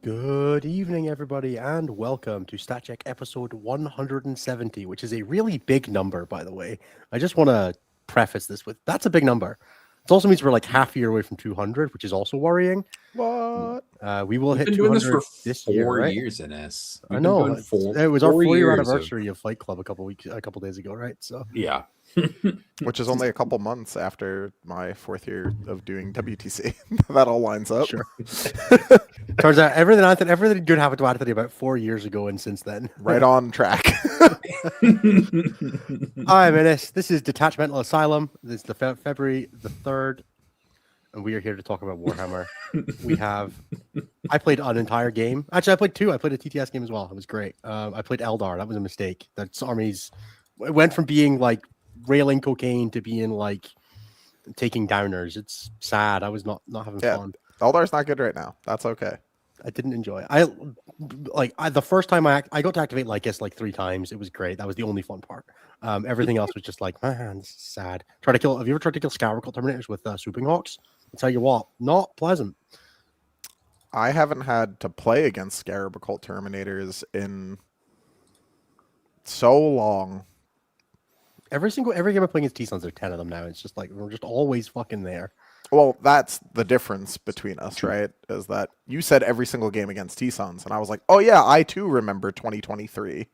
Good evening, everybody, and welcome to StatCheck episode 170, which is a really big number, by the way. I just want to preface this with that's a big number. It also means we're like half a year away from 200, which is also worrying. What? We will We've hit been doing this 200 for this year, 4 right? years in this. I We've know. been doing It was our 4 4-year years anniversary of Fight Club a couple days ago, right? So yeah. Which is only a couple months after my 4th year of doing WTC. That all lines up. sure. Turns out everything good happened to Anthony about 4 years ago, and since then, Right on track. Hi, Menace. This is Detachmental Asylum. This is the February the 3rd, and we are here to talk about Warhammer. I played an entire game. Actually, I played two. I played a TTS game as well. It was great. I played Eldar. That was a mistake. That's armies. It went from being like railing cocaine to being like taking downers. It's sad. I was not having fun. Eldar's not good right now. That's okay. I didn't enjoy it. The first time I got to activate Lycus like 3 times. It was great. That was the only fun part. Everything else was just like, man, this is sad. Have you ever tried to kill Scour Cult Terminators with Swooping Hawks? I'll tell you what, not pleasant. I haven't had to play against Scarab Occult Terminators in so long. Every game I'm playing against T-Sons, there are 10 of them now. It's just like we're just always fucking there. Well, that's the difference between us, right? Is that you said every single game against T-Sons, and I was like, oh yeah, I too remember 2023.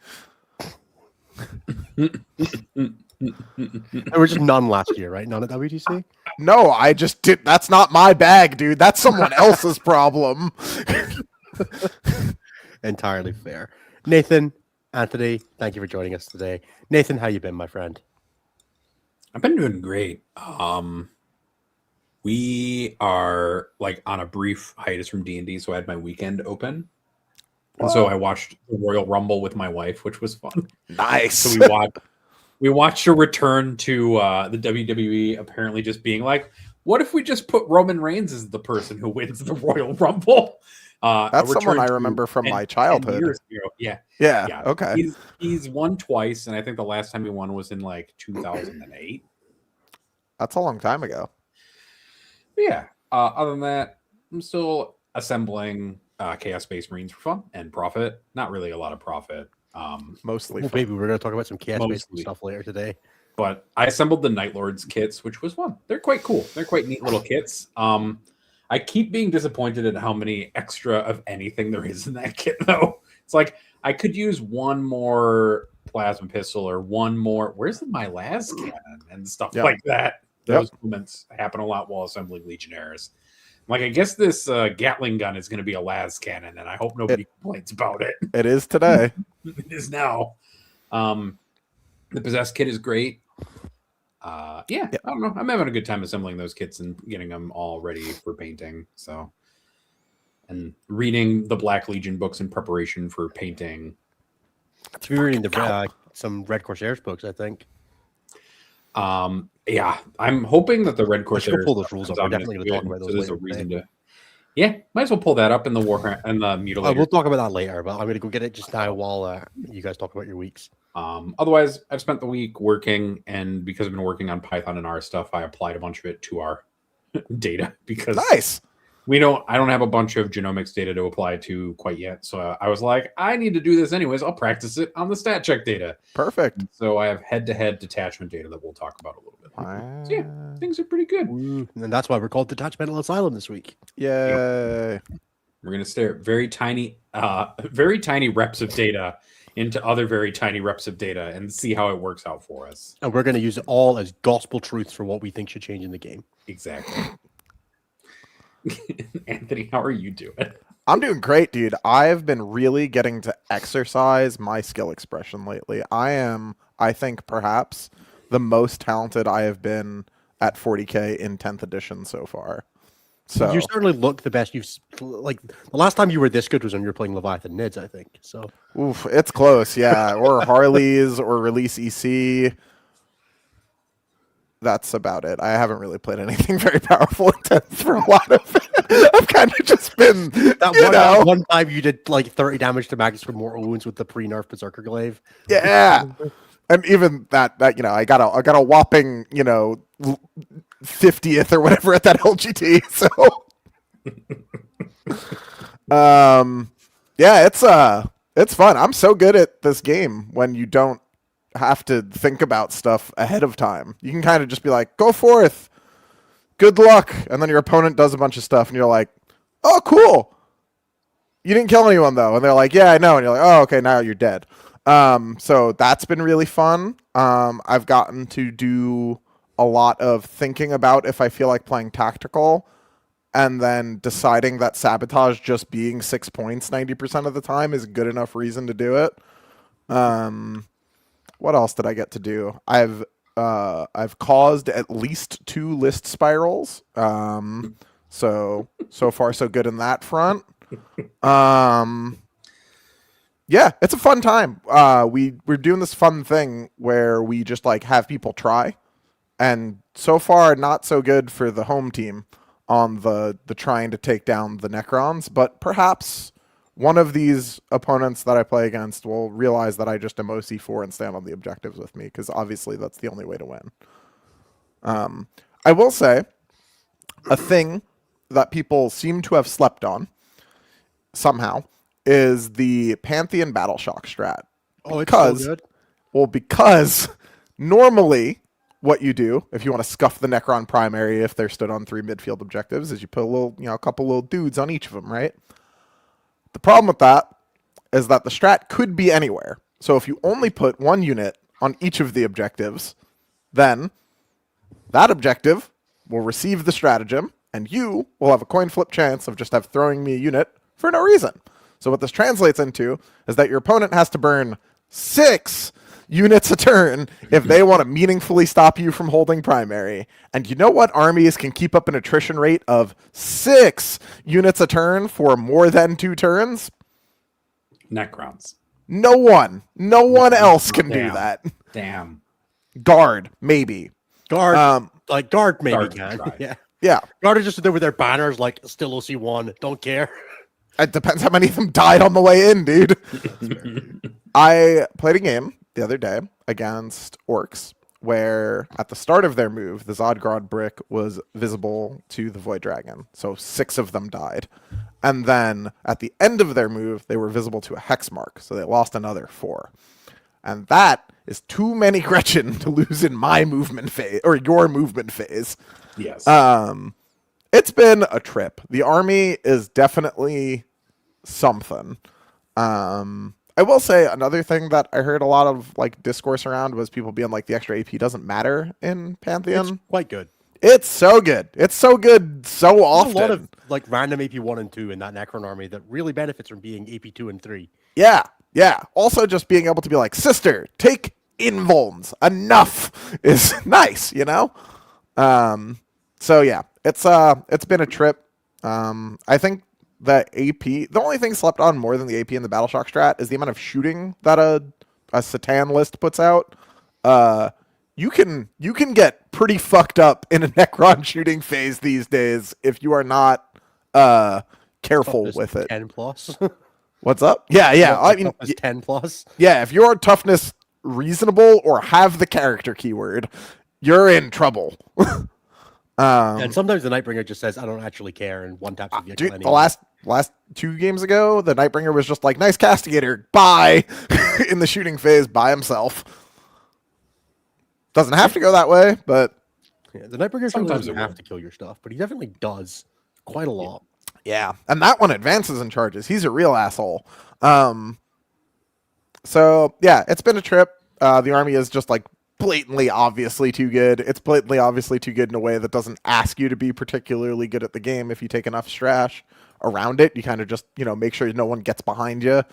There were just none last year, right? None at WTC? No, I just did. That's not my bag, dude. That's someone else's problem. Entirely fair. Nathan, Anthony, thank you for joining us today. Nathan, how you been, my friend? I've been doing great. We are like on a brief hiatus from D&D, so I had my weekend open. And so I watched the Royal Rumble with my wife, which was fun. Nice. So we watched a return to the WWE apparently just being like, what if we just put Roman Reigns as the person who wins the Royal Rumble? That's someone I remember from my childhood. Yeah. Okay. He's won twice, and I think the last time he won was in like 2008. That's a long time ago. But yeah. Other than that, I'm still assembling Chaos Space Marines for fun and profit. Not really a lot of profit. Mostly. Well, maybe we're going to talk about some chaos-based stuff later today. But I assembled the Night Lords kits, which was fun. They're quite cool. They're quite neat little kits. I keep being disappointed at how many extra of anything there is in that kit, though. It's like I could use one more plasma pistol or one more. Where's my las cannon and stuff like that? Those moments happen a lot while assembling Legionnaires. Like, I guess this Gatling gun is going to be a las cannon, and I hope nobody complains about it. It is today. It is now. The Possessed kit is great. I don't know. I'm having a good time assembling those kits and getting them all ready for painting. So, and reading the Black Legion books in preparation for painting. To be reading some Red Corsairs books, I think. I'm hoping that the Red Corsairs pull those rules up. We're definitely going to talk about those. So there's a reason to. Yeah, might as well pull that up in the Warhammer and the Mutilator. We'll talk about that later, but I'm going to go get it just now while you guys talk about your weeks. Otherwise, I've spent the week working, and because I've been working on Python and R stuff, I applied a bunch of it to our data because nice. I don't have a bunch of genomics data to apply to quite yet. So I was like, I need to do this anyways. I'll practice it on the stat check data. Perfect. So I have head-to-head detachment data that we'll talk about a little bit. So yeah, things are pretty good. And that's why we're called Detachmental Asylum this week. Yay. Yep. We're going to stare at very tiny reps of data into other very tiny reps of data and see how it works out for us. And we're going to use it all as gospel truths for what we think should change in the game. Exactly. Anthony, how are you doing? I'm doing great, dude. I've been really getting to exercise my skill expression lately. I think, perhaps the most talented I have been at 40k in 10th edition so far. So you certainly look the best. The last time you were this good was when you were playing Leviathan Nids, I think. So, oof, it's close, yeah. Or Harleys or Release EC. That's about it. I haven't really played anything very powerful in 10th for a lot of it. I've kind of just been one time you did like 30 damage to Magus for mortal wounds with the pre-nerf Berserker Glaive. Yeah. And even that I got a whopping 50th or whatever at that LGT. So Yeah, it's fun. I'm so good at this game when you don't have to think about stuff ahead of time. You can kind of just be like, go forth, good luck, and then your opponent does a bunch of stuff, and you're like, oh, cool. You didn't kill anyone though, and they're like, yeah, I know, and you're like, oh, okay, now you're dead. So that's been really fun. I've gotten to do a lot of thinking about if I feel like playing tactical, and then deciding that sabotage just being 6 points 90% of the time is good enough reason to do it. What else did I get to do? I've caused at least 2 list spirals. So far so good in that front. Yeah, it's a fun time. We're doing this fun thing where we just like have people try, and so far not so good for the home team on the trying to take down the Necrons, but perhaps one of these opponents that I play against will realize that I just am OC4 and stand on the objectives with me, because obviously that's the only way to win. I will say a thing that people seem to have slept on somehow is the Pantheon Battle Shock strat. Oh, it's so good. Well, because normally what you do if you want to scuff the Necron primary if they're stood on 3 midfield objectives is you put a couple little dudes on each of them, right? The problem with that is that the strat could be anywhere. So if you only put 1 unit on each of the objectives, then that objective will receive the stratagem, and you will have a coin flip chance of just throwing me a unit for no reason. So what this translates into is that your opponent has to burn 6 units a turn if they want to meaningfully stop you from holding primary. And you know what armies can keep up an attrition rate of 6 units a turn for more than 2 turns? Necrons. No one else can do that. Damn. Guard, maybe. Guard maybe Guard can. try. Yeah. Guard is just there with their banners like still OC1, don't care. It depends how many of them died on the way in, dude. I played a game the other day against Orcs where at the start of their move, the Zodgrod brick was visible to the Void Dragon. So 6 of them died. And then at the end of their move, they were visible to a Hex mark. So they lost another 4. And that is too many Gretchen to lose in my movement phase or your movement phase. Yes. It's been a trip. The army is definitely something. I will say another thing that I heard a lot of like discourse around was people being like the extra AP doesn't matter in Pantheon. It's quite good. It's so good. It's so good so often. A lot of like random AP 1 and 2 in that Necron army that really benefits from being AP 2 and 3. Yeah. Also just being able to be like, sister, take invulns. Enough is nice, you know? So yeah, it's been a trip. I think the AP, the only thing slept on more than the AP in the Battle Shock strat is the amount of shooting that a Satan list puts out. You can get pretty fucked up in a Necron shooting phase these days if you are not careful with it. 10 plus. What's up? Yeah. I mean, 10 plus. yeah, if your toughness reasonable or have the character keyword, you're in trouble. And sometimes the Nightbringer just says, I don't actually care, and one taps the vehicle Dude, anyway. the last 2 games ago, the Nightbringer was just like, nice castigator, bye, in the shooting phase by himself. Doesn't have to go that way, but... Yeah, the Nightbringer Sometimes doesn't have to kill your stuff, but he definitely does quite a lot. Yeah, and that one advances and charges. He's a real asshole. So, yeah, it's been a trip. The army is just like blatantly obviously too good. It's blatantly obviously too good in a way that doesn't ask you to be particularly good at the game if you take enough strash around it. You kind of just, make sure no one gets behind you.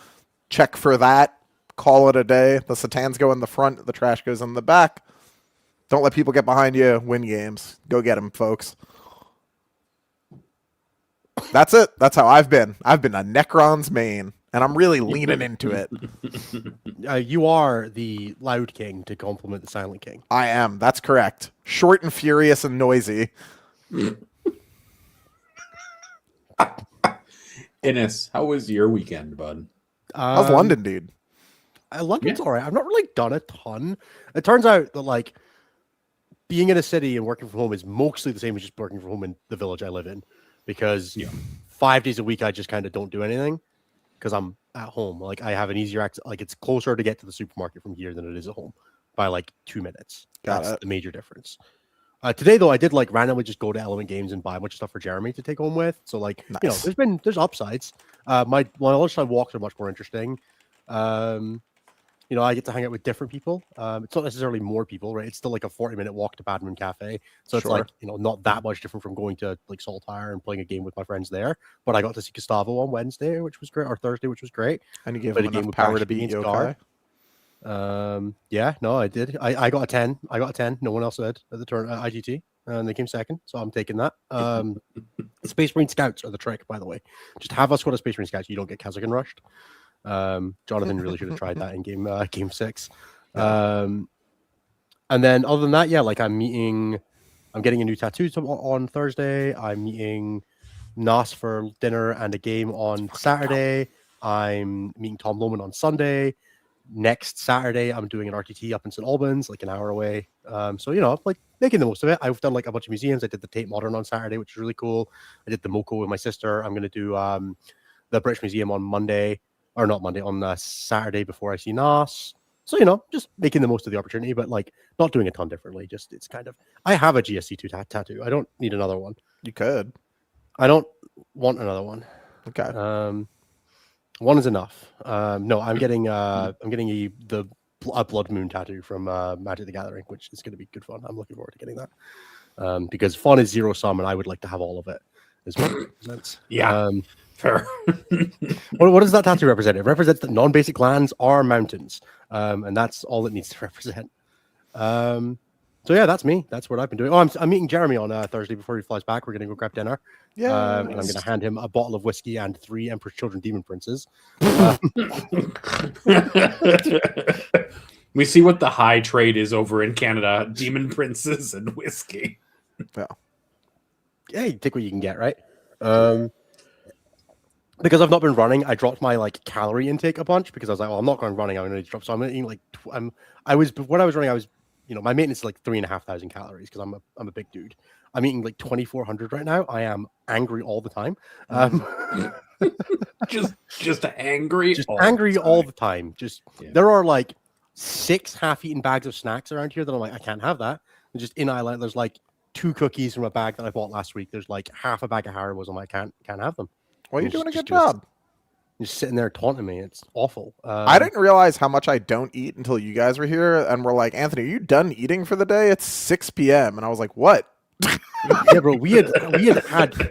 Check for that. Call it a day. The Satans go in the front. The trash goes in the back. Don't let people get behind you. Win games. Go get them, folks. That's it. That's how I've been. I've been a Necron's main, and I'm really leaning into it. You are the Loud King to complement the Silent King. I am. That's correct. Short and furious and noisy. Innes, how was your weekend, bud? How's London, dude? London's all right. I've not really done a ton. It turns out that like being in a city and working from home is mostly the same as just working from home in the village I live in, because 5 days a week, I just kind of don't do anything because I'm at home. Like I have an easier access. Like it's closer to get to the supermarket from here than it is at home by like 2 minutes. Got That's it. the major difference. Today though, I did like randomly just go to Element Games and buy a bunch of stuff for Jeremy to take home with. So like Nice. there's upsides. My lunchtime walks are much more interesting. I get to hang out with different people. It's not necessarily more people, right? It's still like a 40-minute walk to Badman Cafe. So it's Sure. like, not that much different from going to like Saltire and playing a game with my friends there. But I got to see Gustavo on Wednesday, which was great, or Thursday, which was great. And you gave Played him a game enough with power to Bash beat against you, Guard. okay? Yeah, no, I did. I got a 10. I got a 10. No one else did at the turn at IGT. And they came second. So I'm taking that. Space Marine Scouts are the trick, by the way. Just have us go to Space Marine Scouts. You don't get Kazakin rushed. Jonathan really should have tried that in game 6. Yeah. And then other than that, yeah, like I'm getting a new tattoo on Thursday. I'm meeting Nas for dinner and a game on Saturday. I'm meeting Tom Loman on Sunday. Next Saturday, I'm doing an RTT up in St. Albans, like an hour away. So, like making the most of it. I've done like a bunch of museums. I did the Tate Modern on Saturday, which is really cool. I did the MoCo with my sister. I'm going to do the British Museum on Monday, or not Monday, on Saturday before I see Nas. So, just making the most of the opportunity, but like not doing a ton differently. Just it's kind of, I have a GSC2 tattoo. I don't need another one. You could. I don't want another one. Okay. One is enough. No, I'm getting a Blood Moon tattoo from Magic the Gathering, which is going to be good fun. I'm looking forward to getting that because fun is zero sum, and I would like to have all of it. Is what it represents. Yeah, fair. What does that tattoo represent? It represents that non-basic lands are mountains, and that's all it needs to represent. So yeah, that's me. That's what I've been doing. Oh, I'm meeting Jeremy on Thursday before he flies back. We're going to go grab dinner. Yeah. And I'm going to hand him a bottle of whiskey and 3 Emperor's Children Demon Princes. We see what the high trade is over in Canada: demon princes and whiskey. Yeah. Yeah, you take what you can get, right? Because I've not been running, I dropped my like calorie intake a bunch because I was like, well, I'm not going running. I'm going to drop. So I'm eating like when I was running, I was my maintenance is like 3,500 calories because I'm a big dude. I'm eating like 2,400 right now. I am angry all the time. Just angry. Just angry all the time. There are like 6 half-eaten bags of snacks around here that I'm like, I can't have that. And just in Ireland, there's like 2 cookies from a bag that I bought last week. There's like half a bag of Haribos. I'm like, can't have them. Well, you're doing a good job. Just sitting there taunting me. It's awful. I didn't realize how much I don't eat until you guys were here and were like, Anthony, are you done eating for the day? It's 6 p.m. And I was like, what? Yeah, bro, we had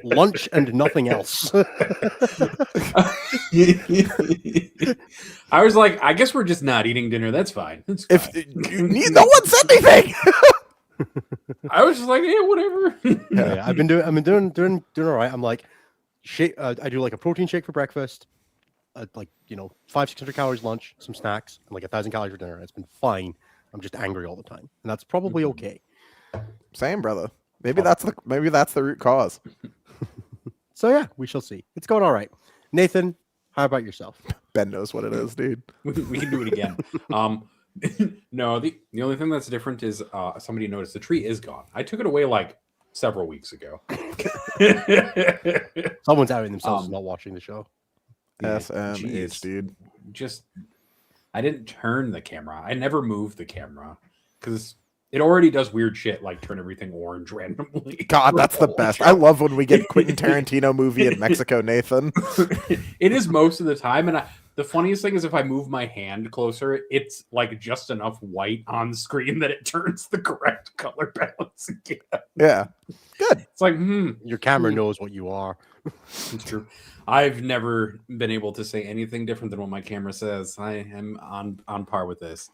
lunch and nothing else. I was like, I guess we're just not eating dinner. That's fine. It's fine. No one said anything. I was just like, yeah, whatever. Yeah, I've been doing all right. I'm like, shake. I do like a protein shake for breakfast, like 500-600 calories lunch, some snacks, and like 1,000 calories for dinner. It's been fine. I'm just angry all the time, and that's probably okay. Same, brother. Maybe that's the root cause. So yeah, we shall see. It's going all right. Nathan, how about yourself? Ben knows what it is, dude. We can do it again. No, the only thing that's different is somebody noticed the tree is gone. I took it away like several weeks ago. Someone's outing themselves not watching the show. SMH, dude. I didn't turn the camera. I never moved the camera because it already does weird shit like turn everything orange randomly. God, that's the best. I love when we get Quentin Tarantino movie in Mexico, Nathan. It is most of the time, and the funniest thing is if I move my hand closer, it's like just enough white on screen that it turns the correct color balance again. Yeah, good. It's like, Your camera knows what you are. It's true. I've never been able to say anything different than what my camera says. I am on par with this.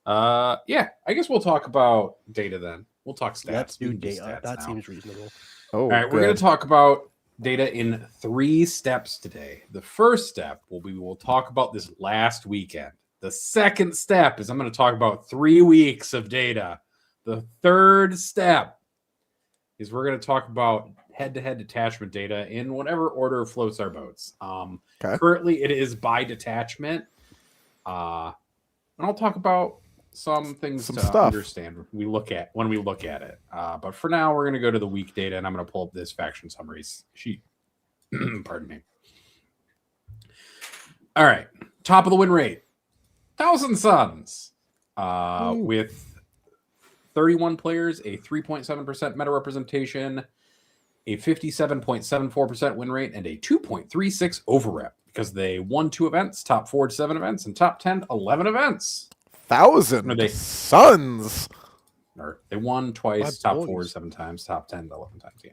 Yeah, I guess we'll talk about data then. We'll talk stats. Let's do We can data. stats That now. seems reasonable. Oh, all right, we're going to talk about data in 3 steps today. The first step we will talk about this last weekend. The second step is I'm going to talk about 3 weeks of data. The third step is we're going to talk about head-to-head detachment data in whatever order floats our boats. Okay. Currently, it is by detachment. And I'll talk about some things to stuff. understand when we look at it. But for now, we're going to go to the week data, and I'm going to pull up this faction summaries sheet. Pardon me. All right. Top of the win rate. Thousand Suns. With 31 players, a 3.7% meta representation, a 57.74% win rate, and a 2.36 over-rep because they won 2 events, top 4 to 7 events, and top 10 11 events. 1,000 Suns. Or they won twice, My top boys. 4 to 7 times, top 10 to 11 times. Yeah.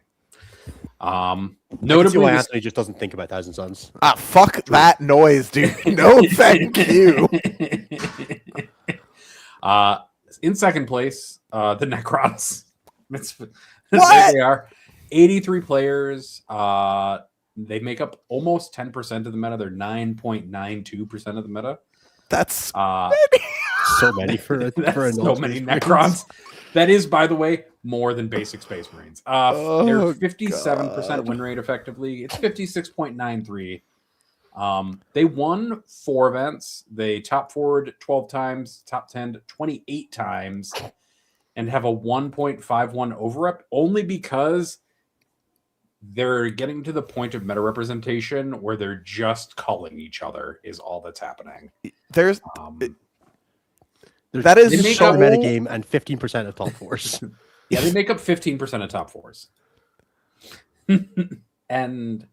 I can see Notably, why this- Anthony just doesn't think about Thousand Suns. Fuck that noise, dude. No, thank you. In second place, the Necrons. What? What? They are 83 players. They make up almost 10% of the meta. They're 9.92% of the meta. That's So many for a That's so non-Space many Marines. Necrons. That is, by the way, more than basic Space Marines. Oh, they're 57% God. win rate effectively. It's 56.93. They won 4 events. They top 4'd 12 times, top 10 28 times, and have a 1.51 over-rep only because they're getting to the point of meta representation where they're just culling each other is all that's happening. there's There's that They is make so up- meta game and 15% of top fours. Yeah, they make up 15% of top 4s. And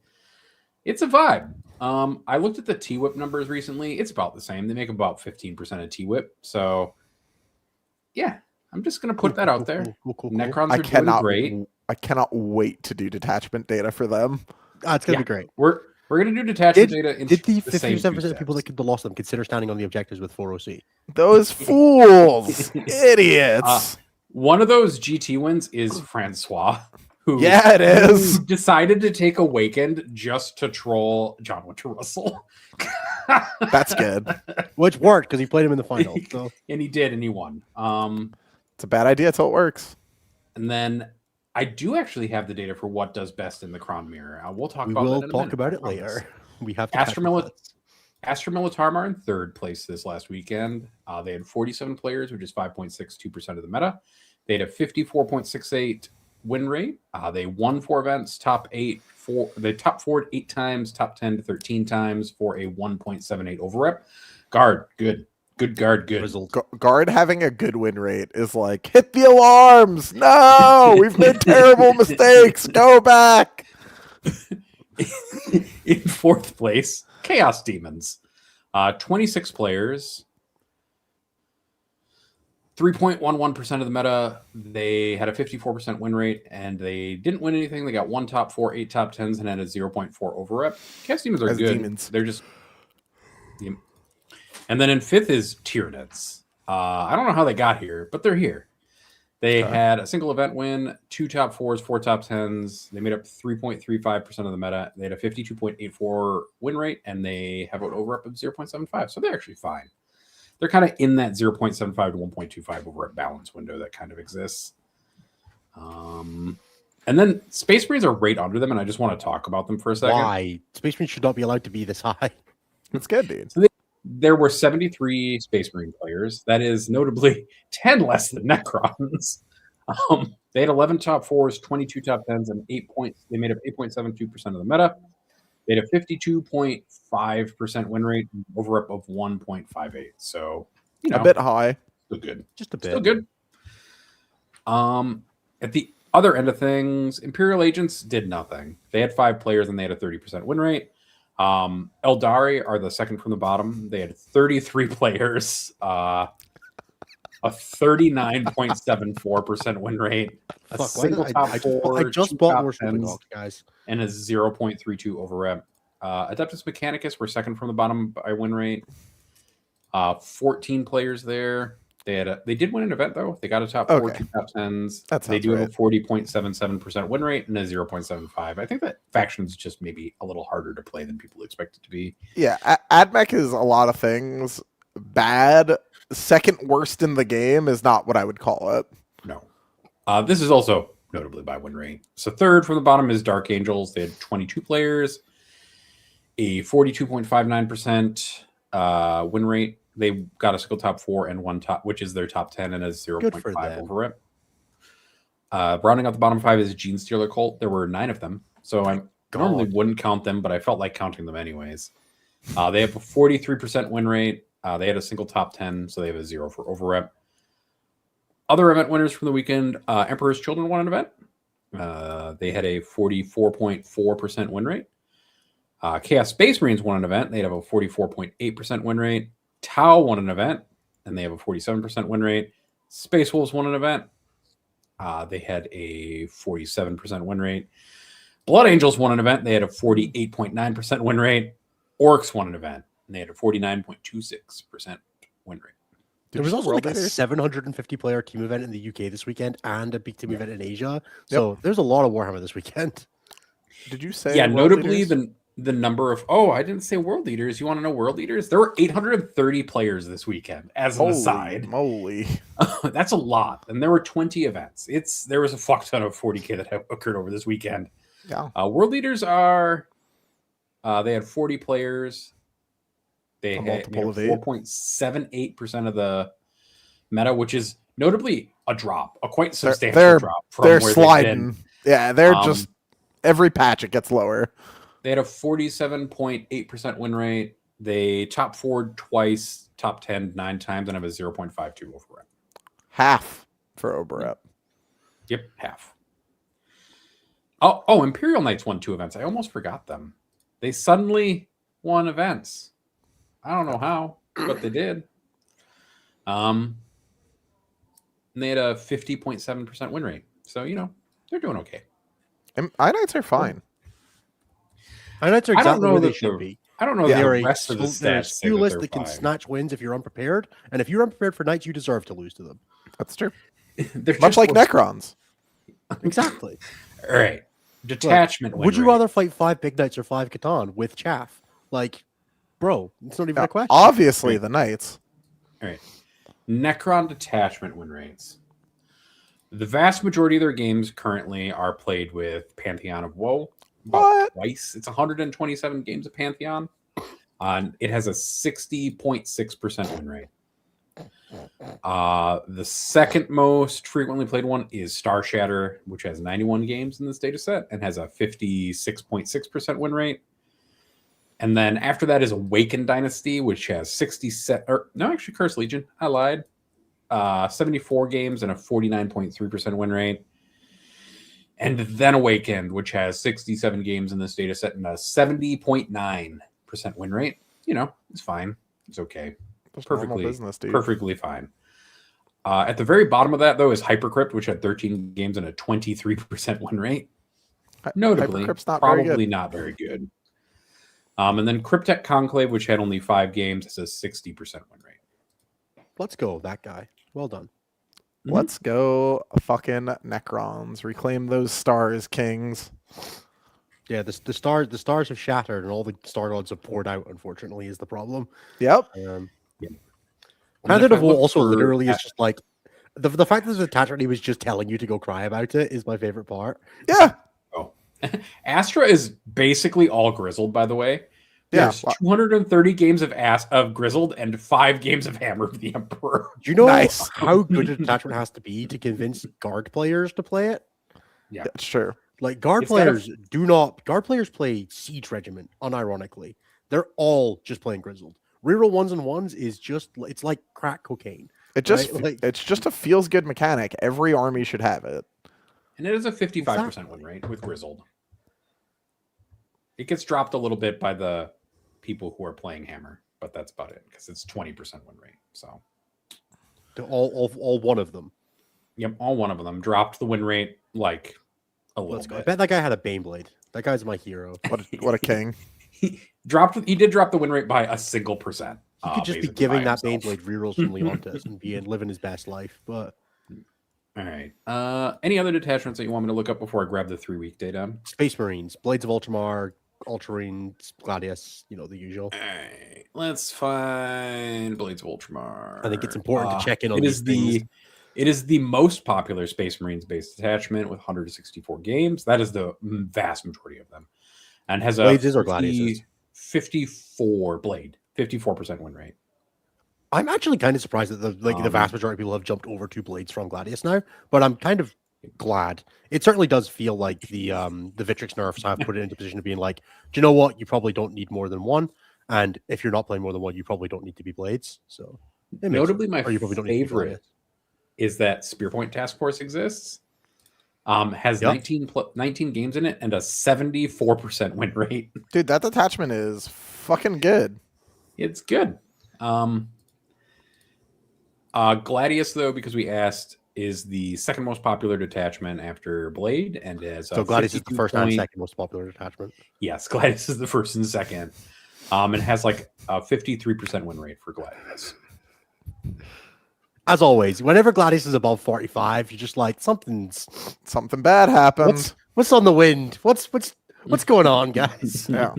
it's a vibe. I looked at the T-Whip numbers recently. It's about the same. They make about 15% of T-Whip. So, yeah, I'm just going to put that out there. Cool. Necrons I are doing cannot great. I cannot wait to do detachment data for them. It's gonna Yeah. be great. We're going to do detachment data in Did the the same 57% two of people that steps. could lost them consider standing on the objectives with 4 OC? Those fools, idiots. One of those GT wins is Francois, who Yeah, it is. who decided to take Awakened just to troll John Winter Russell. That's good. Which worked because he played him in the final. So And he did, and he won. It's a bad idea until it works. And then I do actually have the data for what does best in the Cron Mirror. We'll talk we about will that in a talk minute, about I it promise. later. We have to Astra Militarmar in third place this last weekend. They had 47 players, which is 5.62% of the meta. They had a 54.68 win rate. They won 4 events, they top 4 8 times, top 10 to 13 times for a 1.78 over rep. Guard, good. Good guard, good. Grizzled. Guard having a good win rate is like, hit the alarms. No, we've made terrible mistakes. Go back. In fourth place, Chaos Demons. 26 players, 3.11% of the meta. They had a 54% win rate, and they didn't win anything. They got 1 top 4, 8 top 10s, and had a 0.4 over rep. Chaos Demons are As good. demons. They're just... Yeah. And then in fifth is Tyranids. I don't know how they got here, but they're here. They had a single event win, 2 top 4s, 4 top 10s. They made up 3.35% of the meta. They had a 52.84 win rate, and they have an over-up of 0.75. So they're actually fine. They're kind of in that 0.75 to 1.25 over-up balance window that kind of exists. And then Space Marines are right under them, and I just want to talk about them for a second. Why? Space Marines should not be allowed to be this high. That's good, dude. There were 73 Space Marine players. That is notably 10 less than Necrons. They had 11 top 4s, 22 top 10s, and 8 points. They made up 8.72% of the meta. They had a 52.5% win rate, over up of 1.58. So, you know, A bit high. still good. Just a bit. Still good. At the other end of things, Imperial Agents did nothing. They had 5 players and they had a 30% win rate. Eldari are the second from the bottom. They had 33 players, a 39.74% win rate, a Fuck, why single did top I 4, I just 2 bought top more Super 10s, Dogs, guys. and a 0.32 over rep. Adeptus Mechanicus were second from the bottom by win rate. 14 players there. They did win an event though. They got a top 4, Okay. 2 top 10s. That They sounds do have right. a 40.77% win rate and a 0.75. I think that faction's just maybe a little harder to play than people expect it to be. Yeah, AdMech is a lot of things. Bad. Second worst in the game is not what I would call it. No. This is also notably by win rate. So third from the bottom is Dark Angels. They had 22 players, a 42.59% win rate. They got a single top 4 and 1 top, which is their top 10 and a Good for 0.5 them. over it. Rounding out the bottom 5 is Gene Stealer Cult. There were 9 of them. So normally God. wouldn't count them, but I felt like counting them anyways. They have a 43% win rate. They had a single top 10, so they have a 0 for overrep. Other event winners from the weekend, Emperor's Children won an event. They had a 44.4% win rate. Chaos Space Marines won an event. They'd have a 44.8% win rate. Tau won an event, and they have a 47% win rate. Space Wolves won an event. They had a 47% win rate. Blood Angels won an event. They had a 48.9% win rate. Orcs won an event, and they had a 49.26% win rate. There was also like a 750 player team event in the UK this weekend and a big team event in Asia. So there's a lot of Warhammer this weekend. Did you say? Yeah, notably the number of I didn't say world leaders. You want to know world leaders? There were 830 players this weekend. As an aside, moly, that's a lot. And there were 20 events. There was a fuck ton of 40K that occurred over this weekend. Yeah, world leaders are. They had 40 players. They had 4.78% of the meta, which is notably a drop, a quite substantial drop from they're where sliding. they've been. Yeah, they're just every patch it gets lower. They had a 47.8% win rate. They top 4 twice, top 10 9 times, and have a 0.52 overrep. Half for overrep. Yep, half. Oh, Imperial Knights won 2 events. I almost forgot them. They suddenly won events. I don't know how, but they did. And they had a 50.7% win rate. So, they're doing okay. And I-Knights are fine. I-Knights are exactly where they should be. I don't know the rest of the stats. They're a list that can snatch wins if you're unprepared. And if you're unprepared for Knights, you deserve to lose to them. That's true. Much like Necrons. Exactly. All right. Detachment. Would you rather fight 5 Big Knights or 5 Catan with chaff? Like, bro, it's not even a question. Obviously, the Knights. All right. Necron detachment win rates. The vast majority of their games currently are played with Pantheon of Woe. About twice. It's 127 games of Pantheon. It has a 60.6% win rate. The second most frequently played one is Star Shatter, which has 91 games in this data set and has a 56.6% win rate. And then after that is Awakened Dynasty, which has 67. Curse Legion. I lied. 74 games and a 49.3% win rate. And then Awakened, which has 67 games in this data set and a 70.9% win rate. It's fine. It's okay. Perfectly fine. At the very bottom of that, though, is Hypercrypt, which had 13 games and a 23% win rate. Notably, probably not very good. And then Cryptek Conclave, which had only 5 games, has a 60% win rate. Let's go, that guy. Well done. Let's go, fucking Necrons. Reclaim those stars, kings. Yeah, the stars have shattered, and all the star gods have poured out. Unfortunately, is the problem. Yep. Pantheon of Woe also literally is just like the fact that the attachment he was just telling you to go cry about it is my favorite part. Yeah. Oh, Astra is basically all Grizzled, by the way. There's 230 games of Grizzled and 5 games of Hammer of the Emperor. Do you know how good an attachment has to be to convince guard players to play it? Yeah, that's true. Like guard players play Siege Regiment, unironically. They're all just playing Grizzled. Reroll 1s and 1s is just, it's like crack cocaine. It's just a feels good mechanic. Every army should have it. And it is a 55% win rate with Grizzled. It gets dropped a little bit by the people who are playing Hammer, but that's about it because it's 20% win rate. So all one of them. Yep, all one of them dropped the win rate like a little bit. I bet that guy had a Baneblade. That guy's my hero. What a king. He did drop the win rate by a single percent. He could just be giving that Baneblade rerolls from Leontes and living his best life. But all right. Any other detachments that you want me to look up before I grab the 3-week data? Space Marines, Blades of Ultramar, Ultramarines, Gladius, the usual. All right. Let's find Blades of Ultramar. I think it's important to check in on these things. It is the most popular Space Marines based detachment with 164 games. That is the vast majority of them. And has Blades a or Gladius? 54% win rate. I'm actually kind of surprised that the vast majority of people have jumped over to Blades from Gladius now, but I'm kind of glad. It certainly does feel like the Victrix nerfs have put it into a position of being like, do you know what? You probably don't need more than one, and if you're not playing more than one, you probably don't need to be blades. So it makes Notably, sense. my Or you probably don't need to be favorite Gladius. is that Spearpoint Task Force exists. Has Yep. 19 games in it and a 74% win rate. Dude, that detachment is fucking good. It's good. Gladius, though, because we asked, is the second most popular detachment after Blade, and as So Gladius is the first and second most popular detachment. Yes, Gladius is the first and second. It has like a 53% win rate for Gladius. As always, whenever Gladius is above 45, you're just like, something bad happened. What's on the wind? What's going on, guys? Yeah.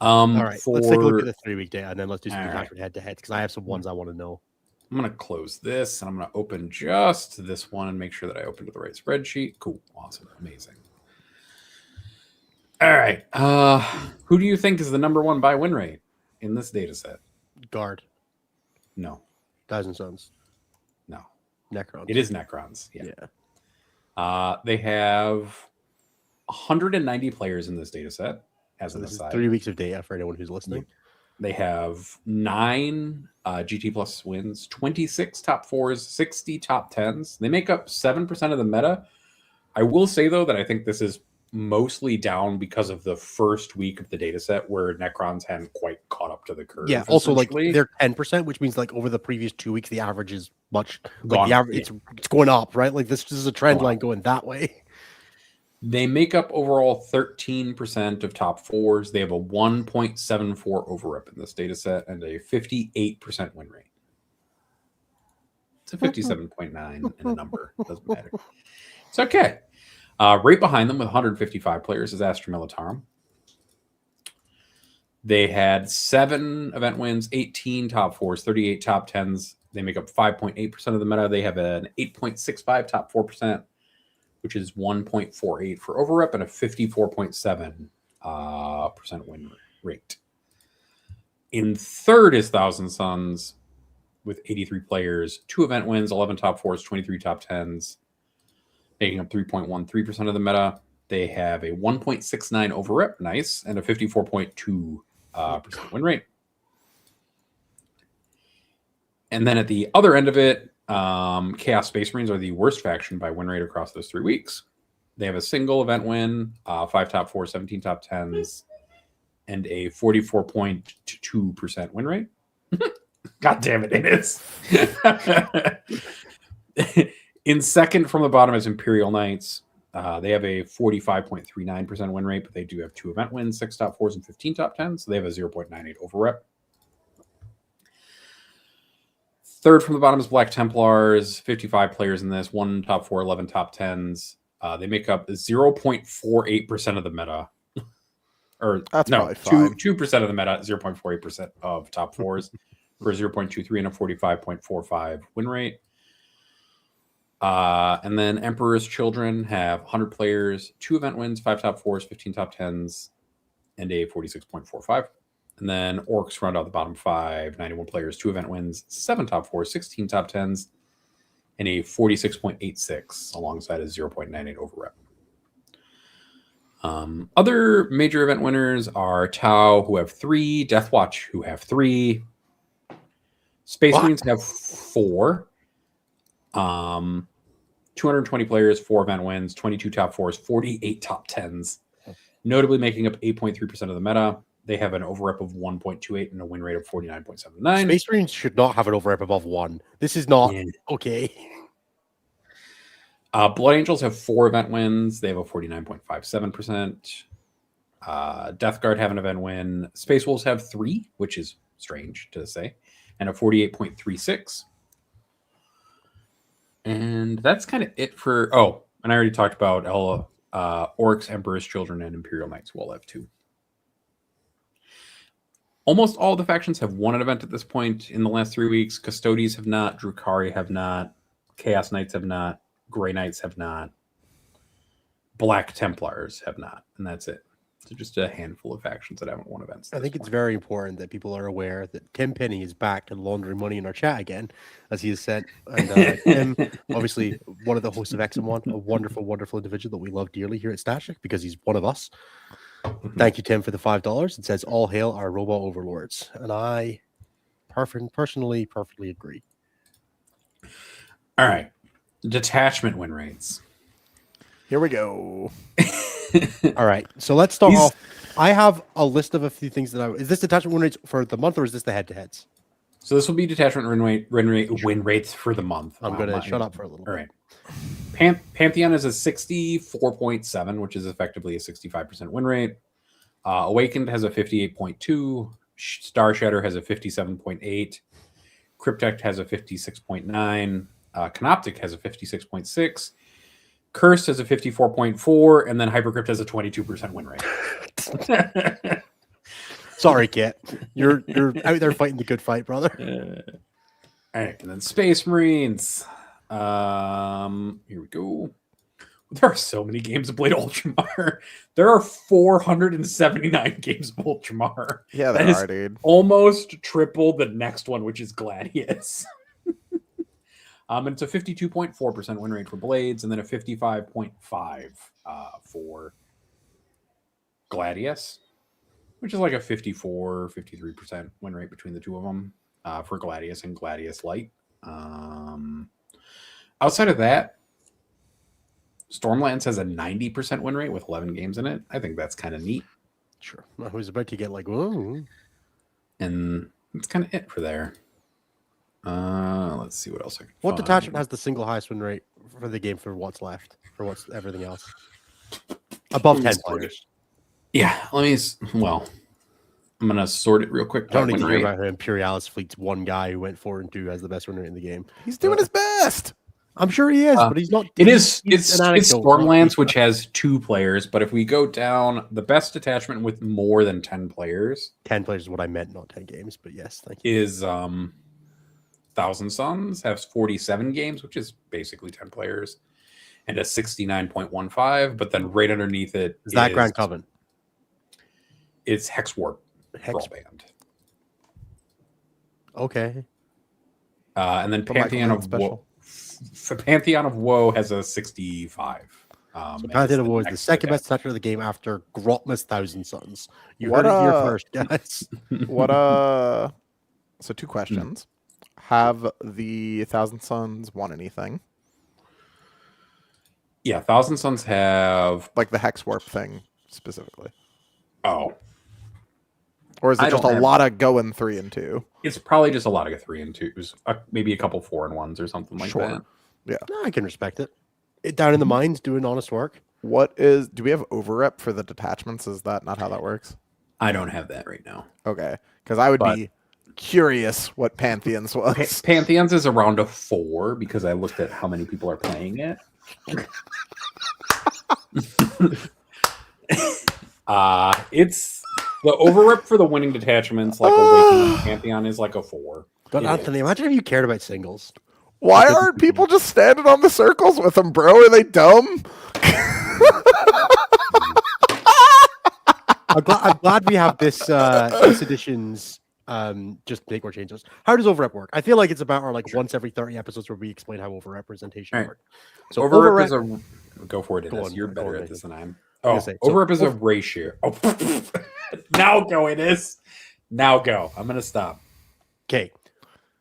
All right, let's take a look at the 3-week data, and then let's do some detachment head-to-head, because I have some ones I want to know. I'm going to close this, and I'm going to open just this one and make sure that I open to the right spreadsheet. Cool. Awesome. Amazing. All right. Who do you think is the number one by win rate in this data set? Guard. No. Thousand Sons. No. Necrons. It is Necrons. Yeah. They have 190 players in this data set. As an aside, 3 weeks of data for anyone who's listening. They have 9 GT Plus wins, 26 top 4s, 60 top 10s. They make up 7% of the meta. I will say, though, that I think this is mostly down because of the first week of the data set where Necrons hadn't quite caught up to the curve. Yeah, also like they're 10%, which means like over the previous 2 weeks, the average is much like the average. It's going up, right? Like this is a trend line going that way. They make up overall 13% of top 4s. They have a 1.74 overrep in this data set and a 58% win rate. It's a 57.9 in a number. It doesn't matter. It's okay. Right behind them with 155 players is Astra Militarum. They had 7 event wins, 18 top 4s, 38 top 10s. They make up 5.8% of the meta. They have an 8.65 top 4%, which is 1.48 for overrep and a 54.7% win rate. In third is Thousand Sons with 83 players, 2 event wins, 11 top 4s, 23 top 10s, making up 3.13% of the meta. They have a 1.69 overrep, nice, and a 54.2% win rate. And then at the other end of it, Chaos Space Marines are the worst faction by win rate across those 3 weeks. They have a single event win, 5 top 4, 17 top 10s, and a 44.2% win rate. God damn it, it is. In second from the bottom is Imperial Knights. They have a 45.39% win rate, but they do have 2 event wins, 6 top 4s, and 15 top 10s. So they have a 0.98 overrep. Third from the bottom is Black Templars, 55 players in this, 1 top 4, 11 top 10s. They make up 0.48% of the meta. Or that's no, fine. 2% of the meta, 0.48% of top 4s for 0.23 and a 45.45 win rate. And then Emperor's Children have 100 players, 2 event wins, 5 top 4s, 15 top 10s, and a 46.45. And then Orcs round out the bottom 5, 91 players, 2 event wins, 7 top 4s, 16 top 10s, and a 46.86 alongside a 0.98 overrep. Other major event winners are Tau, who have 3, Deathwatch, who have 3, Space Marines have 4, 220 players, 4 event wins, 22 top 4s, 48 top 10s, notably making up 8.3% of the meta. They have an overrep of 1.28 and a win rate of 49.79. Space Marines should not have an overrep above 1. This is not okay. Blood Angels have 4 event wins. They have a 49.57%. Death Guard have an event win. Space Wolves have 3, which is strange to say, and a 48.36. And that's kind of it for... Oh, and I already talked about Orcs, Emperor's Children, and Imperial Knights will have 2. Almost all the factions have won an event at this point in the last 3 weeks. Custodes have not. Drukhari have not. Chaos Knights have not. Grey Knights have not. Black Templars have not. And that's it. So just a handful of factions that haven't won events. I think it's very important that people are aware that Tim Penny is back and laundering money in our chat again, as he has sent. And Tim, obviously one of the hosts of X1, a wonderful, wonderful individual that we love dearly here at Stashik because he's one of us. Thank you, Tim, for the $5. It says, all hail our robot overlords. And I personally perfectly agree. All right. Detachment win rates. Here we go. All right. So let's start off. I have a list of a few things that is this detachment win rates for the month or is this the head-to-heads? So this will be detachment win rates for the month. I'm going to shut up for a little bit. All right. Pantheon is a 64.7, which is effectively a 65% win rate. Awakened has a 58.2. Star Shatter has a 57.8. Cryptect has a 56.9. Canoptic has a 56.6. Cursed has a 54.4, and then Hypercrypt has a 22% win rate. Sorry, Kit. You're out there fighting the good fight, brother. All right, and then Space Marines. Here we go. There are so many games of Blade Ultramar. There are 479 games of Ultramar. Yeah, there are, dude. Almost triple the next one, which is Gladius. And it's a 52.4% win rate for Blades, and then a 55.5 for Gladius, which is like a 53% win rate between the two of them for Gladius and Gladius Light. Outside of that, Stormlands has a 90% win rate with 11 games in it. I think that's kind of neat. Sure. I was about to get like, whoa. And that's kind of it for there. Let's see what else I can What find. detachment has the single highest win rate for the game for what's left? For what's everything else? Above 10 players. Yeah, I'm gonna sort it real quick. I don't need to hear about how Imperialis Fleet's one guy who went 4-2 has the best win rate in the game. He's doing his best. I'm sure he is, but he's not. It's an anecdote, Stormlands, which has 2 players, but if we go down, the best detachment with more than 10 players. 10 players is what I meant, not 10 games, but yes, thank you. Is Thousand Suns has 47 games, which is basically 10 players, and a 69.15. But then right underneath it is that Grand Coven? It's Hex Warp Band. Okay. And then Pantheon of Woe. Pantheon of Woe has a 65. So Pantheon of Woe is the second best detachment of the game after Grotma's Thousand Suns. You heard it here first, guys. So 2 questions. Have the Thousand Suns won anything? Yeah, Thousand Suns have like the Hex Warp thing specifically. Oh. Or is it just a lot of going 3 and 2? It's probably just a lot of 3 and 2s. Maybe a couple 4 and 1s or something like that. Yeah. No, I can respect it. Down in the mines doing honest work. Do we have overrep for the detachments? Is that not how that works? I don't have that right now. Okay. Because I would be curious what Pantheons was. Pantheons is around a 4 because I looked at how many people are playing it. It's the overrep for the winning detachments, like Awakening Pantheon, is like a 4. But Anthony, imagine if you cared about singles. Why aren't people just standing on the circles with them, bro? Are they dumb? I'm glad we have this edition's just make more changes. How does overrep work? I feel like it's about our once every 30 episodes where we explain how overrepresentation works. So overrep is a go for it. You're better at this than I am. Oh, overrep is a ratio. Oh, now go it is. Now go. I'm gonna stop. Okay.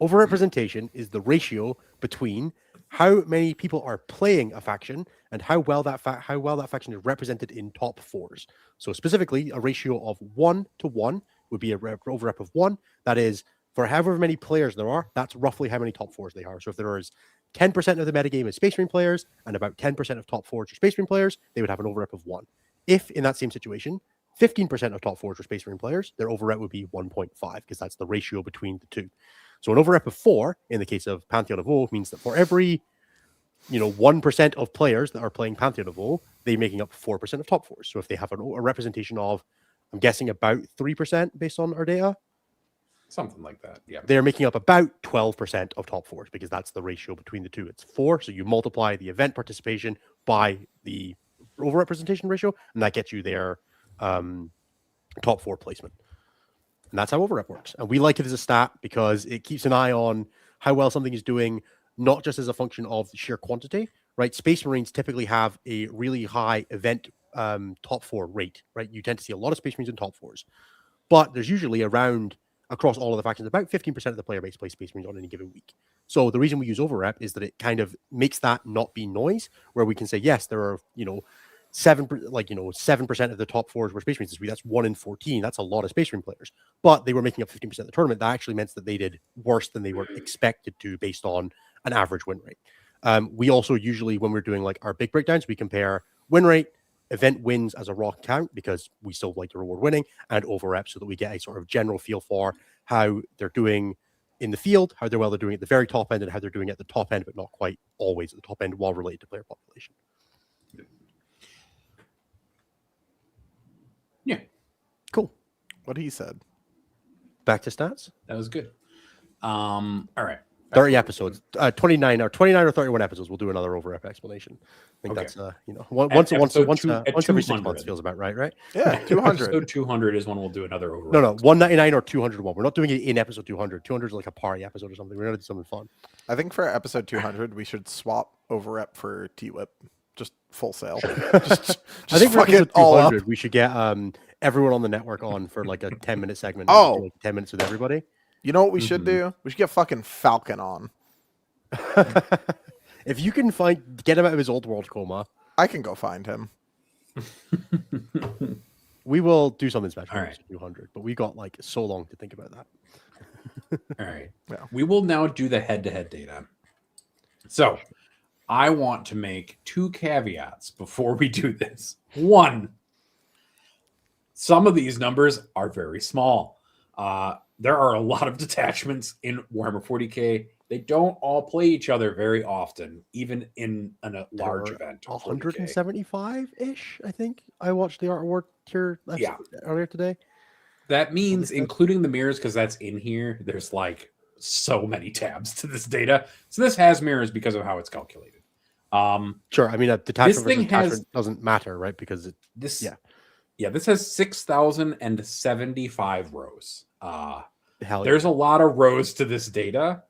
Overrepresentation is the ratio between how many people are playing a faction and how well that faction is represented in top 4s. So specifically, a ratio of 1-to-1 would be a overrep of 1. That is, for however many players there are, that's roughly how many top 4s they are. So if there is 10% of the metagame is Space Marine players and about 10% of top 4s are Space Marine players, they would have an overrep of 1. If in that same situation, 15% of top 4s are Space Marine players, their overrep would be 1.5 because that's the ratio between the two. So an overrep of 4, in the case of Pantheon of Woe, means that for every 1% of players that are playing Pantheon of Woe, they're making up 4% of top 4s. So if they have a representation of, I'm guessing about 3% based on our data. Something like that, yeah. They're making up about 12% of top 4s because that's the ratio between the two. It's 4, so you multiply the event participation by the overrepresentation ratio, and that gets you their top 4 placement. And that's how overrep works. And we like it as a stat because it keeps an eye on how well something is doing, not just as a function of the sheer quantity, right? Space Marines typically have a really high event top 4 rate, right? You tend to see a lot of Space Marines in top 4s, but there's usually around, across all of the factions, about 15% of the player base plays Space Marines on any given week. So the reason we use overrep is that it kind of makes that not be noise, where we can say, yes, there are, 7% of the top 4s were Space Marines this week. That's 1 in 14. That's a lot of Space Marine players, but they were making up 15% of the tournament. That actually meant that they did worse than they were expected to based on an average win rate. We also usually, when we're doing like our big breakdowns, we compare win rate, event wins as a raw count, because we still like to reward winning, and overrep, so that we get a sort of general feel for how they're doing in the field, how they're doing at the very top end, and how they're doing at the top end, but not quite always at the top end while related to player population. Yeah. Cool. What he said. Back to stats. That was good. All right. 30 episodes, 29 or 31 episodes. We'll do another overrep explanation. I think that's once every 6 months feels about right. Yeah, 200. Episode 200 is when we'll do another overrep. No, 199 or 201. We're not doing it in episode 200. 200 is like a party episode or something. We're gonna do something fun. I think for episode 200 we should swap overrep for T-Whip. Just full sale. Just I think for fuck it episode all up. 200 we should get everyone on the network on for like a 10-minute segment. Oh. Like 10 minutes with everybody. You know what we should do? We should get fucking Falcon on. If you can get him out of his old world coma, I can go find him. we will do something special. All for right. 200, but we got like so long to think about that. All right. Yeah. We will now do the head-to-head data. So I want to make 2 caveats before we do this. 1, some of these numbers are very small. There are a lot of detachments in Warhammer 40K. They don't all play each other very often, even in a large event. 175-ish, I think. I watched the Art of War tier earlier today. That means, including the mirrors, because that's in here, there's like so many tabs to this data. So this has mirrors because of how it's calculated. Sure. I mean, a detachment thing versus detachment doesn't matter, right? Because this has 6,075 rows. There's a lot of rows to this data.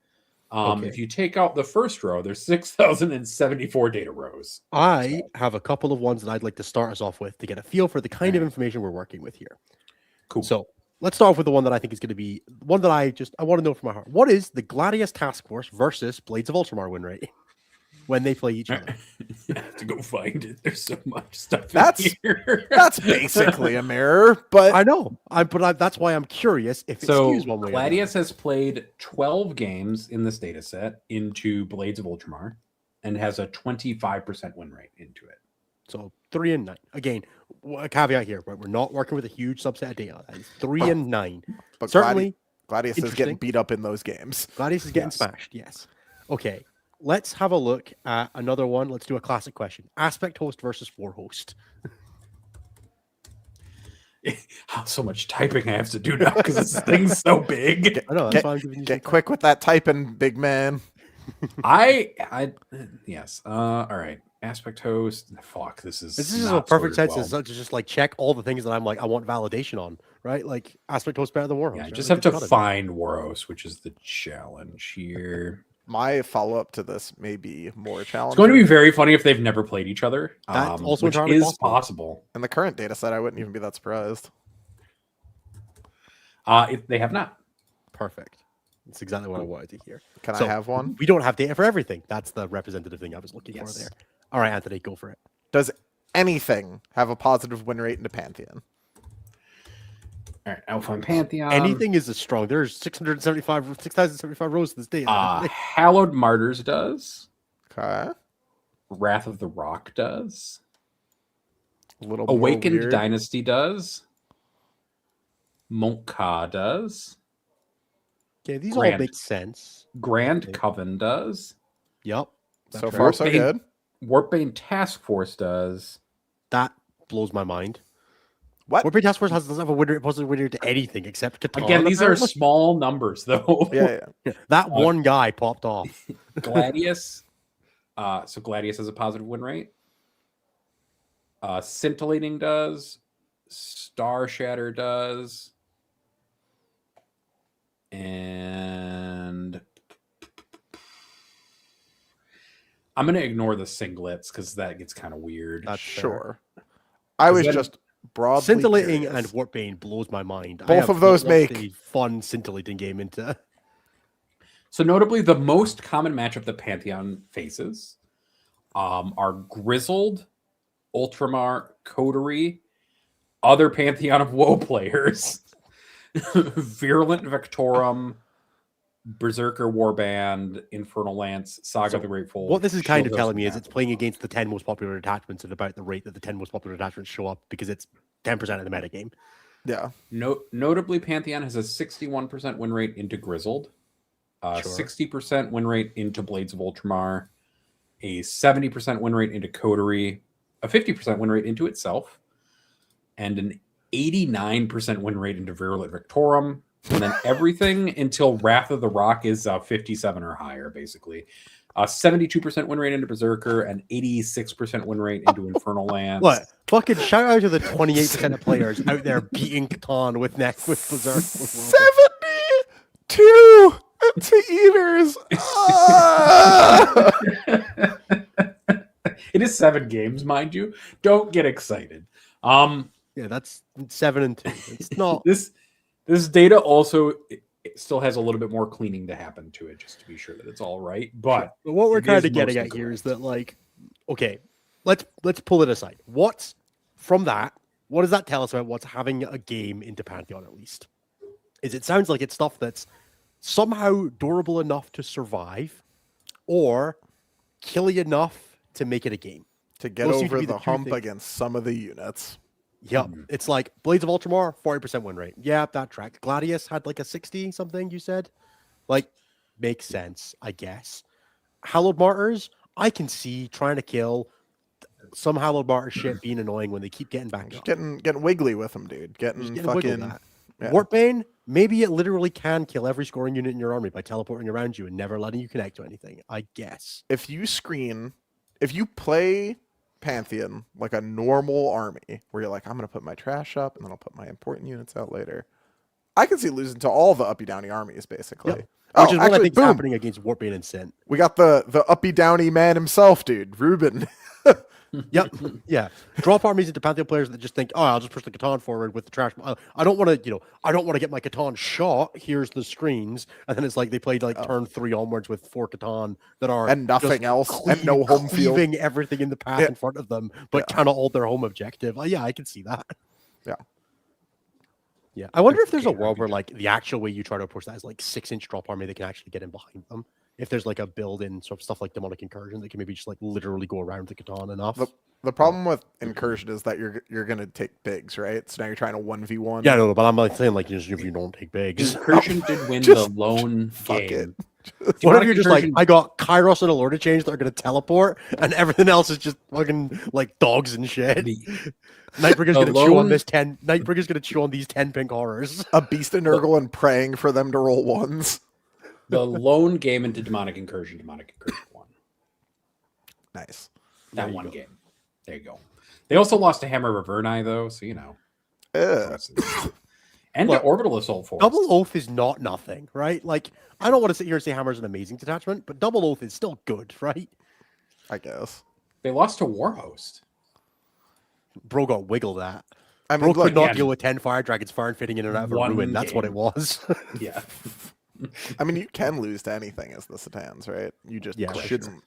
If you take out the first row, there's 6,074 data rows. I have a couple of ones that I'd like to start us off with to get a feel for the kind of information we're working with here. Cool. So let's start off with the one that I think is going to be one that I want to know from my heart. What is the Gladius Task Force versus Blades of Ultramar win rate when they play each other? I have to go find it. There's so much stuff That's in here. That's basically a mirror, but I know. That's why I'm curious if it skews one way. Gladius has played 12 games in this data set into Blades of Ultramar and has a 25% win rate into it. So 3 and 9. Again, a caveat here, right? We're not working with a huge subset of data. That is 3 and 9. but Certainly, Gladius is getting beat up in those games. Gladius is getting smashed. Yes. Okay. Let's have a look at another one. Let's do a classic question. Aspect host versus war host. So much typing I have to do now because this thing's so big. I know. That's why I'm giving you Get quick with that typing, big man. Yes. All right. Aspect host. Fuck. This is a perfect sense. It's just like check all the things that I'm like, I want validation on, right? Like aspect host better than war host. Yeah, I right? just Like, have to find war host, which is the challenge here. My follow-up to this may be more challenging. It's going to be very funny if they've never played each other. That's also which entirely is possible. In the current data set, I wouldn't even be that surprised. If they have not. Perfect. That's exactly what I wanted to hear. Can So, I have one? We don't have data for everything. That's the representative thing I was looking for Yes. there. All right, Anthony, go for it. Does anything have a positive win rate into Pantheon? All right, Alpha Pantheon. Anything is a strong. There's 6,075 rows to this data. Hallowed Martyrs does. Okay. Wrath of the Rock does. A little more Awakened weird. Dynasty does. Monka does. Okay, these Grand. all make sense. Grand Okay. Coven does. Yep. So That's far, right. so Warpbane- good. Warpbane Task Force does. That blows my mind. What? Warpbane Task Force doesn't have a winner, positive winner to anything except Catan. Again, these are apparently. small numbers, though. Yeah. That one guy popped off. Gladius. So Gladius has a positive win rate. Scintillating does. Star Shatter does. And I'm going to ignore the singlets because that gets kind of weird. That's Sure. I was then- just broadly Scintillating curious. and Warpbane blows my mind. I Both have of those not watched make- a fun scintillating game into. So notably, the most common matchup that Pantheon faces are Grizzled, Ultramar, Coterie, other Pantheon of Woe players, Virulent Victorum, Berserker Warband, Infernal Lance, Saga the Grateful. What this is kind of Shield telling me Host, is it's playing against the 10 most popular attachments at about the rate that the 10 most popular attachments show up because it's 10% of the metagame. Yeah. Notably, Pantheon has a 61% win rate into Grizzled, Sure. 60% win rate into Blades of Ultramar, a 70% win rate into Coterie, a 50% win rate into itself, and an 89% win rate into Virulent Victorum. And then everything until Wrath of the Rock is 57 or higher, basically. 72% win rate into Berserker, and 86% win rate into Infernal Lance. What? Fucking shout out to the 28% of players out there beating Catan with Berserk. 72 to eaters. Ah! It is 7 games, mind you. Don't get excited. Yeah, that's 7 and 2. It's not. This data also it still has a little bit more cleaning to happen to it, just to be sure that it's all right. But But what we're it kind is of getting mostly at here is correct. that, like, okay, let's pull it aside. What's from that? What does that tell us about what's having a game into Pantheon at least? Is it sounds like it's stuff that's somehow durable enough to survive, or killy enough to make it a game. To get Those seem to over be the the two hump things. against some of the units. Yep. Mhm. It's like Blades of Ultramar, 40% win rate. Yeah, that track. Gladius had like a 60 something, you said? Like, makes sense, I guess. Hallowed Martyrs, I can see trying to kill some Hallowed Martyr shit being annoying when they keep getting back Just up. getting wiggly with them, dude. Just Getting getting wiggled fucking. at. yeah. Warpbane, maybe it literally can kill every scoring unit in your army by teleporting around you and never letting you connect to anything, I guess. If you play Pantheon like a normal army, where you're like, I'm gonna put my trash up and then I'll put my important units out later, I can see losing to all the uppy downy armies basically. Yep. Oh, Which is what I actually, think is boom. happening against Warpbane and Sin. We got the uppy downy man himself, dude, Ruben. Yep. Yeah. Drop armies into Pantheon players that just think, oh, I'll just push the Catan forward with the trash. I don't want to, I don't want to get my Catan shot. Here's the screens. And then it's like they played like turn 3 onwards with 4 Catan that are And nothing just else, and no home field. cleaving everything in the path Yeah. in front of them, but Yeah. cannot hold their home objective. Yeah, I can see that. Yeah. Yeah. I wonder if there's a Okay, world RPG. where like the actual way you try to approach that is like 6-inch drop army that can actually get in behind them. If there's like a build-in sort of stuff like Demonic Incursion that can maybe just like literally go around the Catan enough. The problem with incursion is that you're gonna take bigs, right? So now you're trying to 1v1. Yeah, no, but I'm like saying like if you don't take bigs. Incursion did win Just the lone fuck game. What if Demonic you're just like, Incursion- I got Kairos and Allure to change that are going to teleport, and everything else is just fucking like dogs and shit. The- Nightbreaker's going to chew on Alone- this 10. Nightbreaker's going to chew on these 10 pink horrors. A beast and Nurgle and praying for them to roll ones. the lone game into Demonic Incursion won. Nice. There That you one go. game. There you go. They also lost to Hammer of Averni, though, so and Look, to Orbital Assault Force. Double Oath is not nothing, right? Like, I don't want to sit here and say Hammer's an amazing detachment, but Double Oath is still good, right? I guess. They lost to Warhost. Bro got wiggled at. I Bro mean, could look, not yeah. deal with 10 Fire Dragons fire and fitting in and out of a One ruin. That's what it game. was. Yeah. I mean, you can lose to anything as the Satans, right? You just Yeah, sure. shouldn't.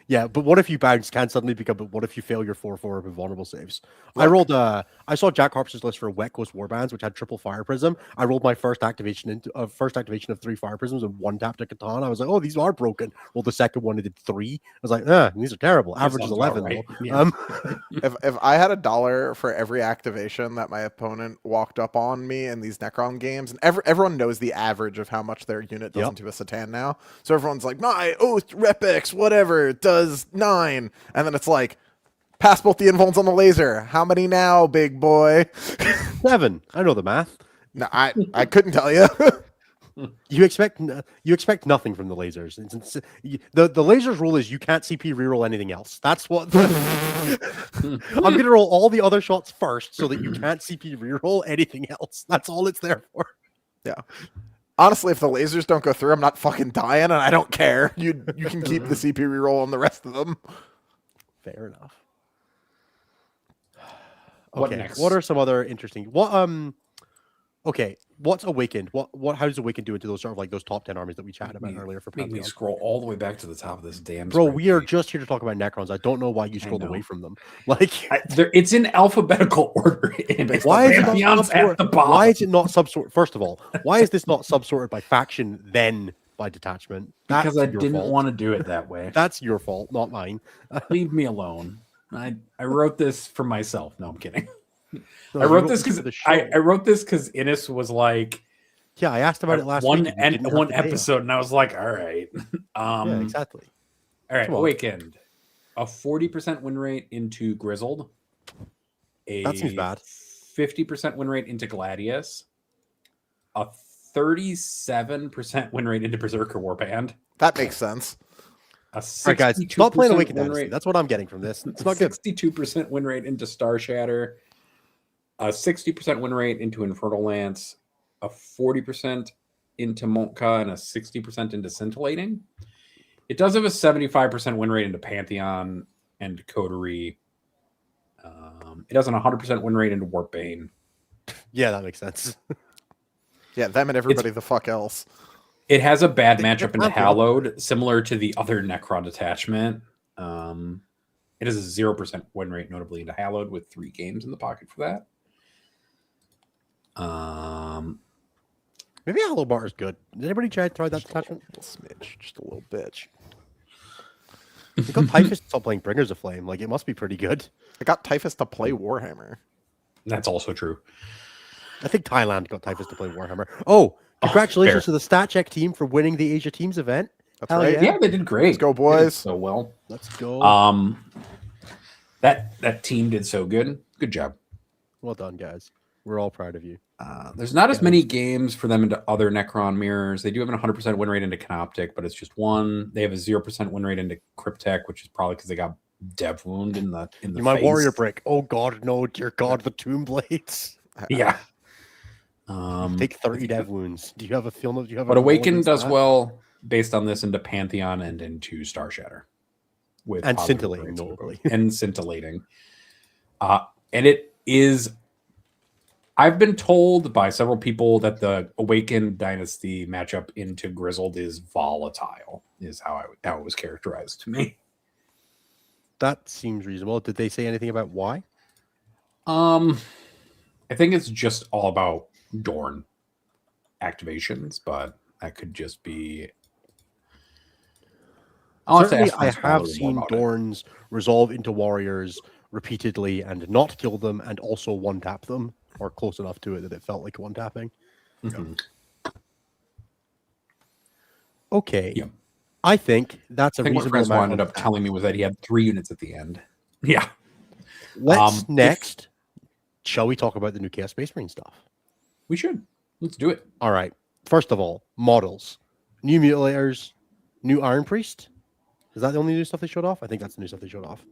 Yeah, but what if you bounce can suddenly become, but what if you fail your 4/4 with vulnerable saves? I rolled I saw Jack Harpster's list for Wet Coast Warbands, which had triple fire prism. I rolled my first activation of 3 fire prisms and 1 tap to Catan. I was like, oh, these are broken. Well, the second one it did 3. I was like, these are terrible. Average is sounds about 11 right. though. Yeah. If I had $1 for every activation that my opponent walked up on me in these Necron games, and everyone knows the average of how much their unit does Yep. into a Satan now, so everyone's like, my Oath Repix, whatever, does 9, and then it's like, pass both the invulns on the laser. How many now, big boy? 7. I know the math. No, I couldn't tell you. You expect nothing from the lasers. The lasers rule is you can't CP reroll anything else. That's what I'm gonna roll all the other shots first so that you can't CP reroll anything else. That's all it's there for. Yeah. Honestly, if the lasers don't go through, I'm not fucking dying, and I don't care. You can keep the CP reroll on the rest of them. Fair enough. What Okay. next? What are some other interesting? Okay. What's Awakened? How does Awakened do into those sort of like those top 10 armies that we chatted about earlier for Make me Pantheon? scroll all the way back to the top of this damn. Bro, we are spreadsheet. just here to talk about Necrons. I don't know why you scrolled know. away from them. Like, It's in alphabetical order. why is it not Pantheon's at the subsorted? bottom? Why is it not subsorted? First of all, why is this not subsorted by faction then by detachment? Because I your didn't fault. want to do it that way. That's your fault, not mine. Leave me alone. I wrote this for myself. No, I'm kidding. No, I you wrote this for because the show. I wrote this because Innes was like, Yeah, I asked about it last one week. and you didn't one have the data. episode, and I was like, all right, Yeah, exactly. all right, Come on. Awakened, a 40% win rate into Grizzled, That seems bad. 50% win rate into Gladius, a 37% win rate into Berserker Warband, That makes sense. a 62% All right, guys, stop playing Awakened win Dynasty. rate. That's what I'm getting from this. It's not good. 62% win rate into Star Shatter, a 60% win rate into Infernal Lance, a 40% into Monka, and a 60% into Scintillating. It does have a 75% win rate into Pantheon and Coterie. It has an 100% win rate into Warpbane. Yeah, that makes sense. Yeah, them and everybody the fuck else. It has a bad It's matchup into Pantheon. Hallowed, similar to the other Necron detachment. It has a 0% win rate, notably into Hallowed, with 3 games in the pocket for that. Maybe Hollow Bar is good. Did anybody try that detachment? A smidge, just a little bitch. They got Typhus to stop playing Bringers of Flame. Like, it must be pretty good. I got Typhus to play Warhammer. That's also true. I think Thailand got Typhus to play Warhammer. Oh, congratulations fair. to the StatCheck team for winning the Asia Teams event. That's Hell right. Yeah, they did great. Let's go, They did boys. so well. Let's go. That team did so good. Good job. Well done, guys. We're all proud of you. There's not as many games for them into other Necron mirrors. They do have an 100% win rate into Canoptic, but it's just one. They have a 0% win rate into Cryptek, which is probably because they got Dev Wound in the My face. warrior brick. Oh god, no, dear god, the tomb blades. Yeah. Take 30 dev wounds. Do you have a feel? Do you have? But a Awaken knowledge does of that? well based on this into Pantheon and into Star Shatter. With And positive Scintillating, rates of notably. growth. And Scintillating. And it is... I've been told by several people that the Awakened Dynasty matchup into Grizzled is volatile, is how it was characterized to me. That seems reasonable. Did they say anything about why? I think it's just all about Dorn activations, but that could just be... I'll have to Certainly, ask I Francois a have little more seen about it. Dorns resolve into warriors repeatedly and not kill them, and also one tap them, or close enough to it that it felt like one tapping. Mhm. Okay, Yeah. I think that's a I think what reasonable Francois amount. ended up telling me was that he had 3 units at the end. Yeah. Let's if- next. Shall we talk about the new Chaos Space Marine stuff? We should. Let's do it. All right. First of all, models, new mutilators, new Iron Priest. Is that the only new stuff they showed off? I think that's the new stuff they showed off.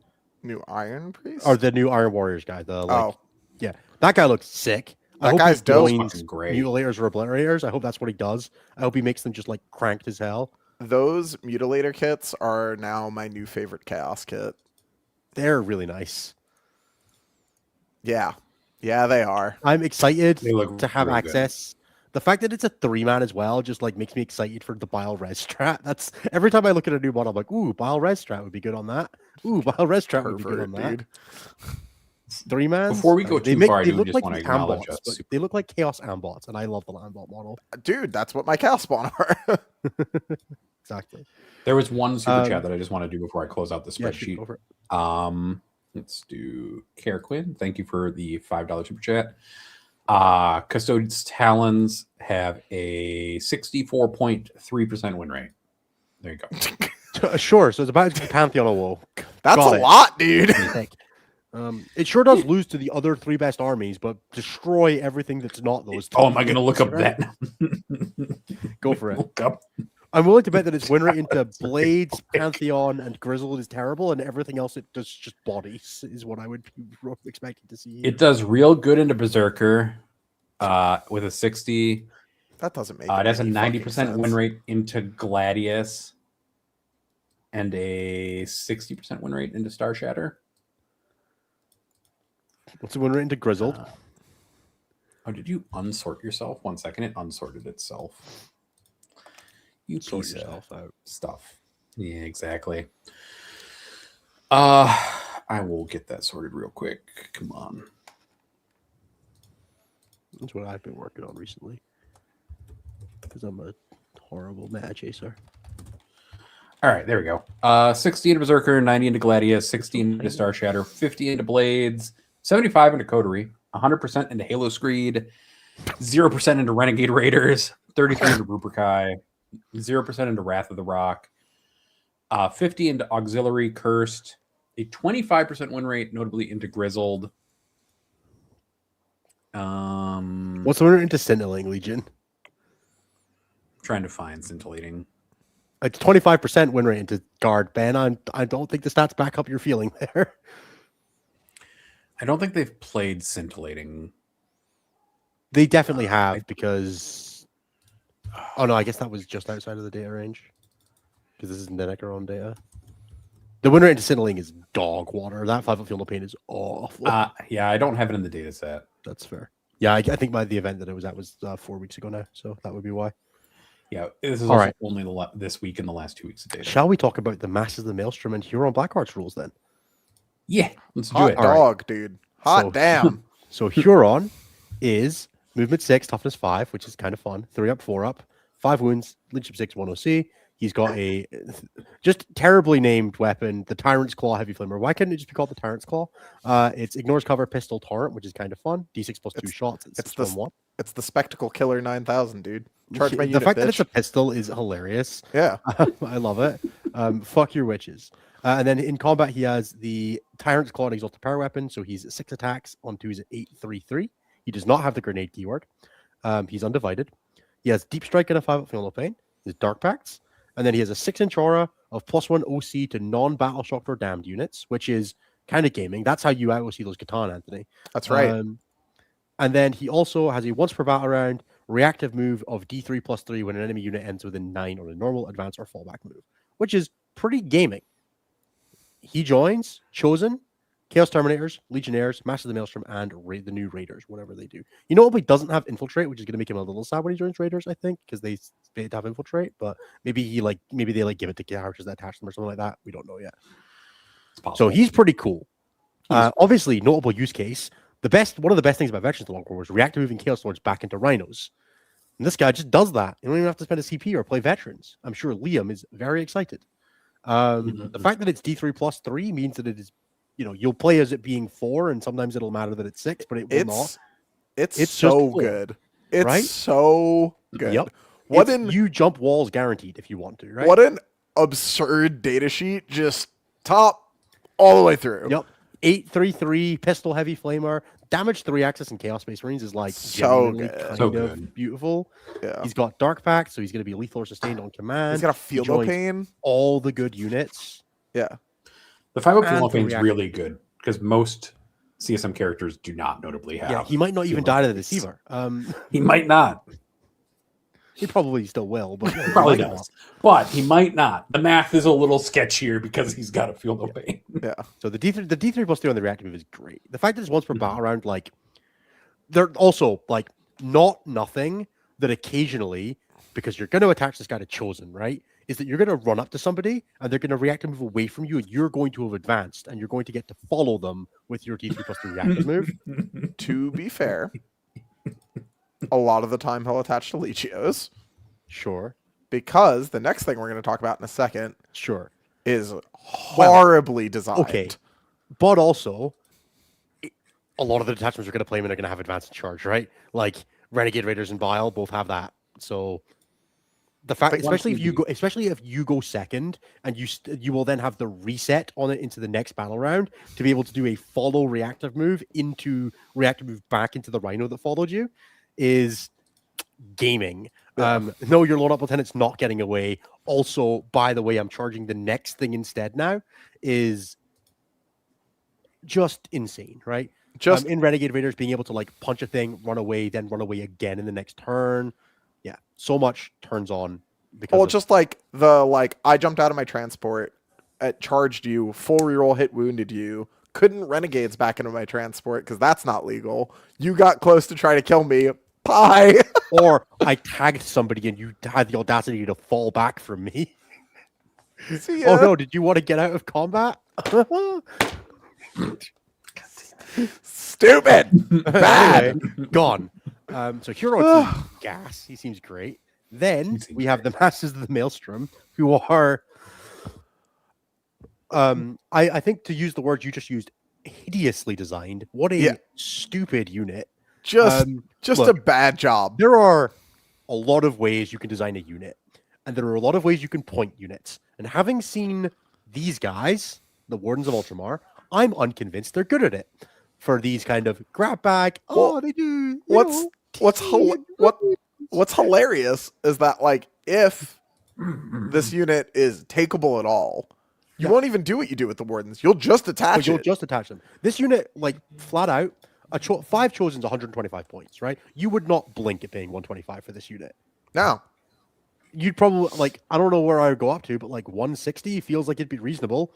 New Iron Priest? Or the new Iron Warriors guy. The Oh. yeah, that guy looks sick. I That hope guy's he dope. joins Fucking great. mutilators or obliterators. I hope that's what he does. I hope he makes them just like cranked as hell. Those Mutilator kits are now my new favorite Chaos kit. They're really nice. Yeah. Yeah, they are. I'm excited They look to have really good. access. The fact that it's a 3-man as well just like makes me excited for the Bile Res strat. That's every time I look at a new model, I'm like, ooh, Bile Res strat would be good on that. Ooh, Bile Res strat would be good on Pervert, that. dude. 3-man. Before we go they too far, I they do look just like wanna the acknowledge Ambots, us. but they look like Chaos Ambots, and I love the Ambot model. Dude, that's what my Chaos Spawn are. Exactly. There was one super chat that I just want to do before I close out the Yeah, shoot, spreadsheet. go for it. Let's do Care Quinn. Thank you for the $5 super chat. Custodes Talons have a 64.3% win rate. There you go. Sure. So it's about to be Pantheon of Woe. That's Got a it. lot, dude. Sick. It sure does lose to the other 3 best armies, but destroy everything that's not those. Oh, 3 am I going to look things, up right? that? Go for it. Look up. I'm willing to bet that its win rate into That's very Blades, quick. Pantheon, and Grizzled is terrible, and everything else it does just bodies, is what I would be expecting to see. It does real good into Berserker with a 60. That doesn't make It has a any 90% fucking win sense. rate into Gladius and a 60% win rate into Star Shatter. What's the win rate into Grizzled? Oh, did you unsort yourself? 1 second. It unsorted itself. You Sort piece yourself of out. stuff. Yeah, exactly. I will get that sorted real quick. Come on. That's what I've been working on recently. Because I'm a horrible meta chaser. All right, there we go. 60 into Berserker, 90 into Gladius, 60 into Star Shatter, 50 into Blades, 75 into Coterie, 100% into Halo Screed, 0% into Renegade Raiders, 33 into Rubrikai, 0% into Wrath of the Rock, 50 into Auxiliary Cursed, a 25% win rate, notably into Grizzled. What's the win rate into Scintillating Legion? Trying to find scintillating. It's 25% win rate into Guard. Ben, I don't think the stats back up your feeling there. I don't think they've played scintillating. They definitely have, because... Oh, no, I guess that was just outside of the data range. Because this isn't the Necron data. The win rate into Scintillating is dog water. That 5-foot field of pain is awful. Yeah, I don't have it in the data set. That's fair. Yeah, I think the event that it was at was 4 weeks ago now, so that would be why. Yeah, this is All also right. only this week and the last 2 weeks of data. Shall we talk about the Masters of the Maelstrom and Huron Blackheart's rules then? Yeah, let's do Hot it. dog, dude. Hot So- damn. So Huron is movement 6, toughness 5, which is kind of fun. 3 up, 4 up, 5 wounds, leadership 6, 1 OC. He's got a just terribly named weapon, the Tyrant's Claw Heavy Flamer. Why couldn't it just be called the Tyrant's Claw? It's ignores cover, pistol, torrent, which is kind of fun. D6 plus 2 shots. it's 6 1. It's the Spectacle Killer 9000, dude. Charge my The unit, fact bitch. that it's a pistol is hilarious. Yeah. I love it. Fuck your witches. And then in combat, he has the Tyrant's Claw and Exalted Power Weapon. So he's 6 attacks onto his 8-3-3. He does not have the grenade keyword. He's undivided. He has Deep Strike and a 5-up Feel No Pain. His Dark Pacts. And then he has a 6-inch aura of +1 OC to non-battle shocked or damned units, which is kind of gaming. That's how you out-OC those Catan, Anthony. That's right. And then he also has a once per battle round reactive move of D3 plus 3 when an enemy unit ends within 9 on a normal, advance, or fallback move, which is pretty gaming. He joins Chosen, Chaos Terminators, Legionnaires, Masters of the Maelstrom, and the new Raiders, whatever they do. You know what? He doesn't have Infiltrate, which is going to make him a little sad when he joins Raiders, I think, because they have Infiltrate. But maybe they give it to characters that attach them or something like that. We don't know yet. So he's pretty cool. Obviously, notable use case. One of the best things about Veterans of the Long War was reactive moving Chaos Lords back into Rhinos. And this guy just does that. You don't even have to spend a CP or play Veterans. I'm sure Liam is very excited. The fact that it's D3 plus 3 means that it is, you'll play as it being 4, and sometimes it'll matter that it's 6, but it will not. It's so just 4, good. It's right? so good. Yep. You jump walls guaranteed if you want to, right? What an absurd data sheet. Just top all the way through. Yep. 8-3-3 pistol heavy flamer, damage 3 axis and chaos space marines is like So genuinely good. kind So of good. beautiful. Yeah. He's got dark pact, so he's going to be lethal or sustained on command. He's got a He field no joins pain. all the good units. Yeah. The 5-up And Feel No Pain is react- really good because most CSM characters do not notably have. Yeah, he might not even Feel No die to the Pains. deceiver. He might not. He probably still will, but He probably might does. But he might not. The math is a little sketchier because he's got to feel no pain. Yeah. So the D3 plus 3 on the reactive move is great. The fact that it's once per battle round, like, they're also like not nothing that occasionally, because you're going to attach this guy to Chosen, right? Is that you're going to run up to somebody and they're going to react and move away from you, and you're going to have advanced, and you're going to get to follow them with your D3 plus 3 reactive move. To be fair, a lot of the time he'll attach to Legios, Sure, because the next thing we're going to talk about in a second sure. is horribly designed. Okay, but also, a lot of the detachments are going to play him and are going to have advanced charge, right? Like Renegade Raiders and Bile both have that. So The fact, But especially if you go second, and you will then have the reset on it into the next battle round to be able to do a follow reactive move back into the Rhino that followed you, is gaming. Yeah. No, your lone up lieutenant's not getting away. Also, by the way, I'm charging the next thing instead now is just insane, right? Just In Renegade Raiders, being able to like punch a thing, run away, then run away again in the next turn. Yeah, so much turns on because well, of, just like I jumped out of my transport, it charged you, full reroll hit wounded you. Couldn't renegades back into my transport because that's not legal. You got close to try to kill me. Pie. or I tagged somebody and you had the audacity to fall back from me. See Oh ya. no, did you want to get out of combat? Stupid. Bad. Anyway, gone. So Hero seems gas. He seems great. Then we have the Masters of the Maelstrom, who are, I think to use the word you just used, hideously designed. What a stupid unit. Just Look, a bad job. there are a lot of ways you can design a unit, and there are a lot of ways you can point units. And having seen these guys, the Wardens of Ultramar, I'm unconvinced they're good at it. For these kind of grab bag, they do. What's hilarious is that like if this unit is takeable at all, you won't even do what you do with the Wardens. You'll just attach You'll it. just attach them. This unit, like flat out, 5 chosen's 125 points, right? You would not blink at paying 125 for this unit. No. You'd probably like, I don't know where I would go up to, but like 160 feels like it'd be reasonable.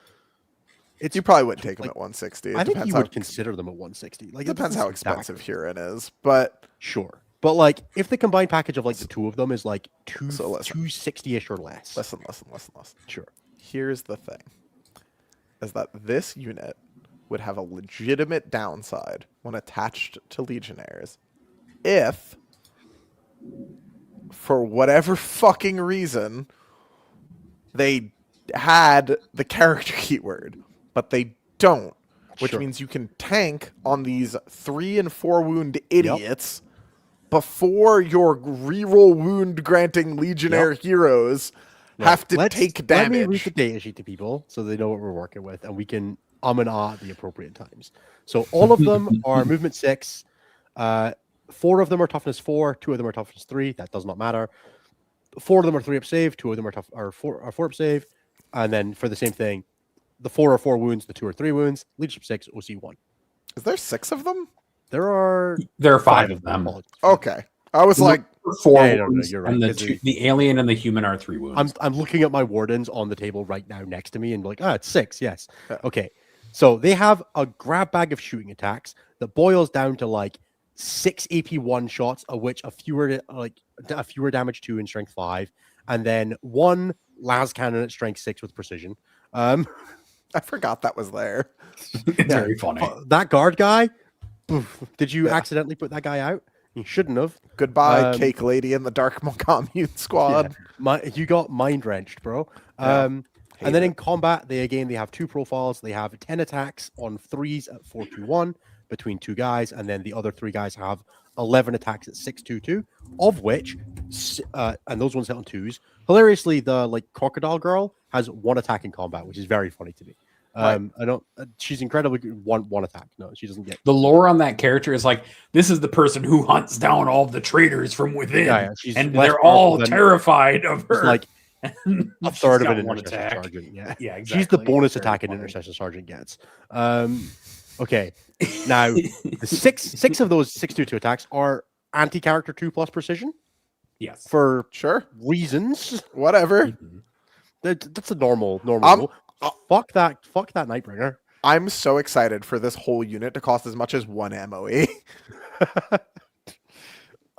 You probably wouldn't take them at 160. I think you would consider them at 160. Like, it depends how expensive Huron is, but sure. But like, if the combined package of like the two of them is like 260-ish or less. Listen. Sure. Here's the thing: is that this unit would have a legitimate downside when attached to Legionnaires, if, for whatever fucking reason, they had the character keyword, but they don't, which means you can tank on these 3 and 4 wound idiots before your reroll wound granting Legionnaire heroes have to take damage. Let me read the data sheet to people so they know what we're working with, and we can at the appropriate times. So all of them are movement 6. 4 of them are toughness 4. 2 of them are toughness 3. That does not matter. 4 of them are 3 up save. 2 of them are 4 up save. And then for the same thing, the 4 are 4 wounds. The 2 are 3 wounds. Leadership 6. OC 1. Is there 6 of them? There are 5 of them. Okay, I was like 4 wounds, you're right, and the alien and the human are 3 wounds. I'm looking at my Wardens on the table right now next to me and like, it's 6. Yes. Okay. So they have a grab bag of shooting attacks that boils down to like 6 AP 1 shots, of which a fewer damage 2 and strength 5, and then 1 las cannon at strength 6 with precision. I forgot that was there. It's very funny. That guard guy, did you accidentally put that guy out? You shouldn't have. Goodbye, Cake Lady and the Dark Commune Squad. You got mind wrenched, bro. And then in combat, they have 2 profiles. They have 10 attacks on 3s at 421 between 2 guys, and then the other 3 guys have 11 attacks at 622, of which, and those ones hit on 2s. Hilariously, the like crocodile girl has 1 attack in combat, which is very funny to me. I don't. She's incredibly good. One attack. No, she doesn't get. The lore on that character is like, this is the person who hunts down all the traitors from within, and they're all terrified of her. Like a third of an intercessor sergeant. Yeah, exactly. She's the bonus attack an intercessor sergeant gets. Okay, now the six of those 622 attacks are anti-character 2+ precision. Yes, for reasons. reasons. Whatever. That's a normal rule. Fuck that Nightbringer. I'm so excited for this whole unit to cost as much as 1 MOE.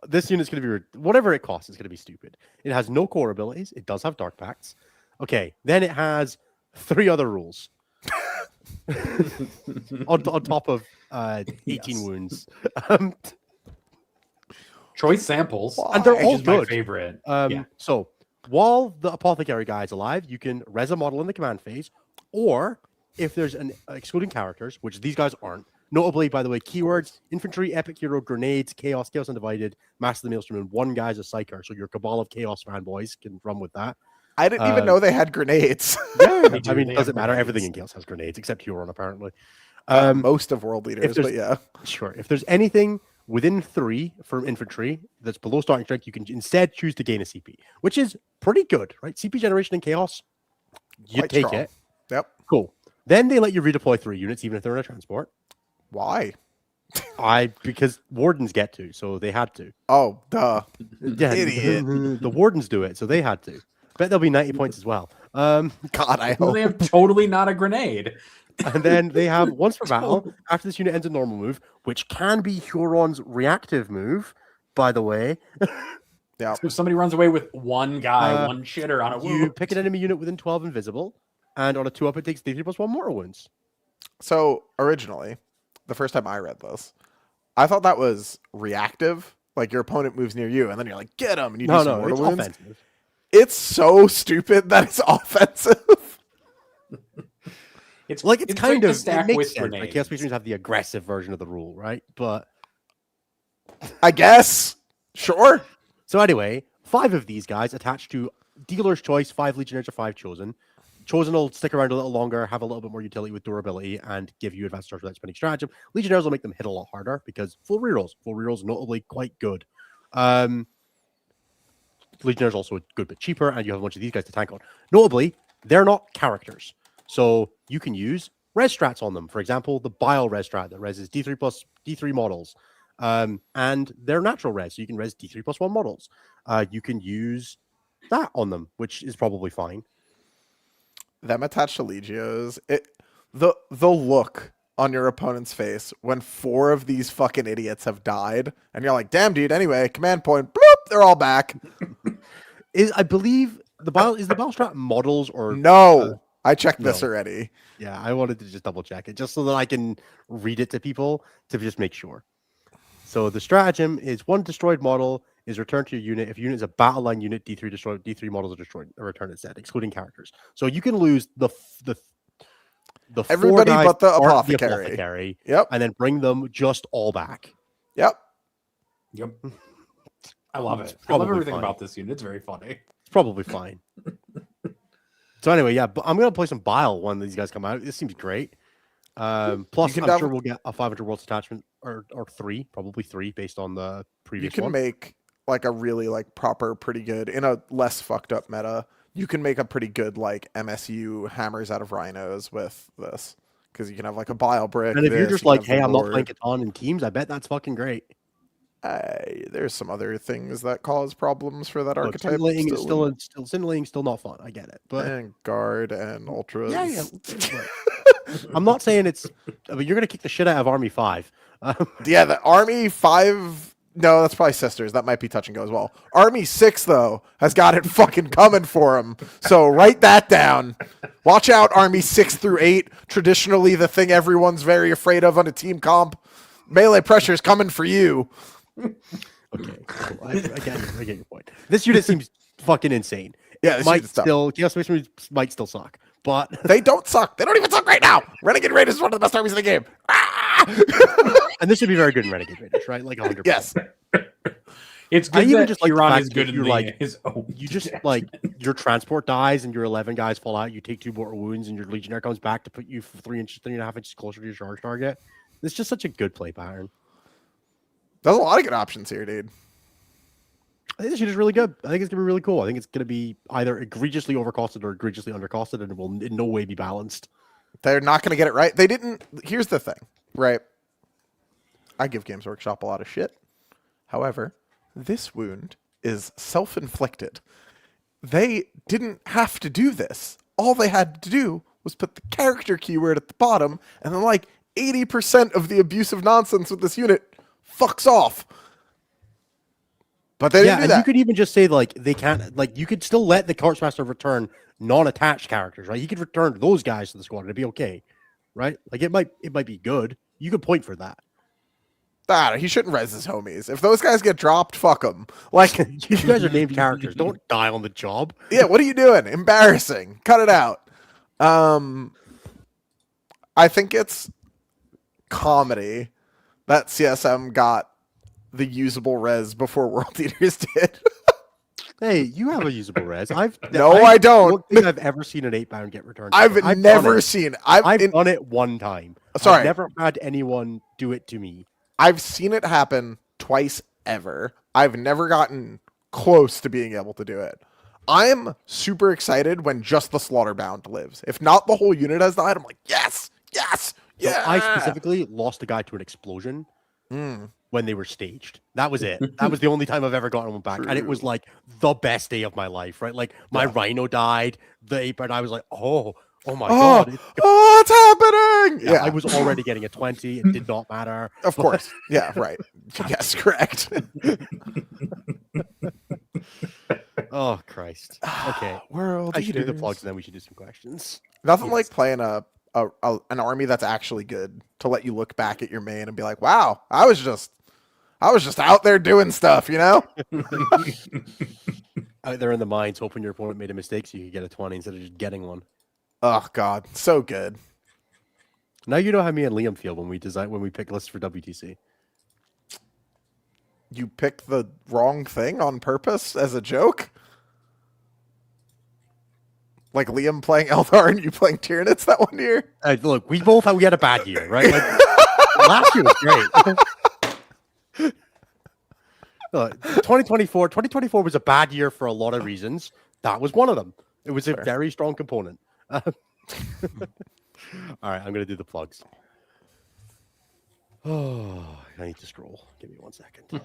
This unit's going to be, whatever it costs, it's going to be stupid. It has no core abilities. It does have Dark Pacts. Okay, then it has 3 other rules. on top of 18 wounds. Choice samples. And they're all good. My favorite. So, while the apothecary guy is alive, you can res a model in the command phase, or if there's an excluding characters, which these guys aren't, Notably, by the way, keywords: infantry, epic hero, grenades, chaos, chaos undivided, master of the maelstrom, and one guy's a psyker. So your cabal of chaos fanboys can run with that. I didn't even know they had grenades. Yeah, They do, I mean, they doesn't have matter. Everything grenades. in chaos has grenades, except Huron, apparently. Most of world leaders, but yeah. Sure. If there's anything within 3 from infantry that's below starting strength, you can instead choose to gain a CP, which is pretty good, right? CP generation in chaos, you Quite take strong. it. Yep. Cool. Then they let you redeploy 3 units, even if they're in a transport. Why? Because wardens get to, so they had to. Oh, duh. Yeah, Idiot. the wardens do it, so they had to. Bet there'll be 90 points as well. God, I Well, hope. they have totally not a grenade. And then they have once per battle, after this unit ends a normal move, which can be Huron's reactive move, by the way. Yeah. So if somebody runs away with one guy, one shitter on a You wound, pick an enemy unit within 12 invisible, and on a 2-up, it takes D3+1 mortal wounds. So originally, the first time I read this, I thought that was reactive. Like your opponent moves near you, and then you're like, get him, and you do some mortal It's wounds. offensive. It's so stupid that it's offensive. it's Like, it's great kind to of, stack it makes with sense. Like, grenades. Chaos Patrons have the aggressive version of the rule, right? But, I guess. Sure. so anyway, 5 of these guys attached to Dealer's Choice, 5 Legionnaires or 5 Chosen. Chosen will stick around a little longer, have a little bit more utility with durability, and give you advanced charge without spending stratagem. Legionnaires will make them hit a lot harder because full rerolls notably quite good. Legionnaires also a good bit cheaper, and you have a bunch of these guys to tank on. Notably, they're not characters, so you can use res strats on them. For example, the Bile res strat that reses D3 plus D3 models, and they're natural res, so you can res D3+1 models. You can use that on them, which is probably fine. Them attached to Legios, the look on your opponent's face when 4 of these fucking idiots have died, and you're like, damn, dude, anyway, command point, bloop, they're all back. I believe the Bile strat models or No. I checked this no. already. Yeah, I wanted to just double check it just so that I can read it to people to just make sure. So the stratagem is 1 destroyed model is returned to your unit. If your unit is a battle line unit, D3 destroyed, D3 models are destroyed or returned instead, excluding characters. So you can lose the Everybody 4 guys but the aren't apothecary. Yep. and then bring them just all back. Yep. Yep. I love It's it. I love probably everything fine. about this unit. It's very funny. It's probably fine. So anyway, yeah, but I'm gonna play some Bile when these guys come out. This seems great. Plus, can I'm sure we'll get a 500 worlds attachment or 3, probably 3, based on the You previous can one. make like a really like proper, pretty good in a less fucked up meta. You can make a pretty good like MSU hammers out of rhinos with this because you can have like a bile brick. And if you're this, just you can like, have the hey, I'm not board. playing Catan in teams, I bet that's fucking great. There's some other things that cause problems for that Look, archetype. scintillating is still scintillating, still not fun. I get it, but and guard and ultras. yeah. I'm not saying it's. I mean, you're gonna kick the shit out of Army 5. Yeah, the Army 5. No, that's probably Sisters. That might be touch and go as well. Army 6, though, has got it fucking coming for him. So write that down. Watch out, Army 6 through 8. Traditionally, the thing everyone's very afraid of on a team comp. Melee pressure's coming for you. Okay, cool. I get your point. This unit seems fucking insane. Yeah, It this might unit's tough. still Chaos Space Marines might still suck, but They don't suck. They don't even suck right now. Renegade Raiders is one of the best armies in the game. and this should be very good in Renegade Raiders, right? Like 100%. Yes. It's I good even that just like the Huron fact is that good if in you're the, like- his own. You just like your transport dies and your 11 guys fall out. You take 2 mortal wounds, and your Legionnaire comes back to put you 3.5 inches closer to your charge target. It's just such a good play pattern. There's a lot of good options here, dude. I think this unit is really good. I think it's gonna be really cool. I think it's gonna be either egregiously overcosted or egregiously undercosted, and it will in no way be balanced. They're not going to get it right. They didn't. Here's the thing, right? I give Games Workshop a lot of shit. However, this wound is self-inflicted. They didn't have to do this. All they had to do was put the character keyword at the bottom, and then like 80% of the abusive nonsense with this unit fucks off. But they didn't do and that. you could even just say like they can't like you could still let the Corpse Master return non-attached characters, right? He could return those guys to the squad and it'd be okay, right? Like it might be good. You could point for that. He shouldn't res his homies. If those guys get dropped, fuck them. Like, You guys are named characters. Don't die on the job. yeah, what are you doing? Embarrassing. Cut it out. I think it's comedy that CSM got the usable res before World Eaters did. Hey, you have a usable res. No, I don't. don't think I've ever seen an 8-pound get returned. I've done never it. seen. I've done it one time. Sorry. I've never had anyone do it to me. I've seen it happen twice ever. I've never gotten close to being able to do it. I'm super excited when just the Slaughterbound lives. If not the whole unit has died, I'm like, yes, yes, So yeah. I specifically lost a guy to an explosion when they were staged. That was it. That was the only time I've ever gotten one back. And it was like the best day of my life, right? Like my Rhino died, the 8-pound, I was like, oh my God. It's happening. Yeah, I was already getting a 20. It did not matter. Of course. Yeah, right. Yes, correct. Oh, Christ. Okay. World I should do the Eaters. plugs and then we should do some questions. Nothing like playing an army that's actually good to let you look back at your main and be like, wow, I was just out there doing stuff, you know? Out there in the mines, hoping your opponent made a mistake so you could get a 20 instead of just getting one. Oh God, so good. Now you know how me and Liam feel when we pick lists for WTC. You picked the wrong thing on purpose as a joke? Like Liam playing Eldar and you playing Tyranids that one year? Look, we had a bad year, right? Like, last year was great. Look, 2024 was a bad year for a lot of reasons. That was one of them. It was a very strong component. All right, I'm going to do the plugs. Oh, I need to scroll. Give me 1 second.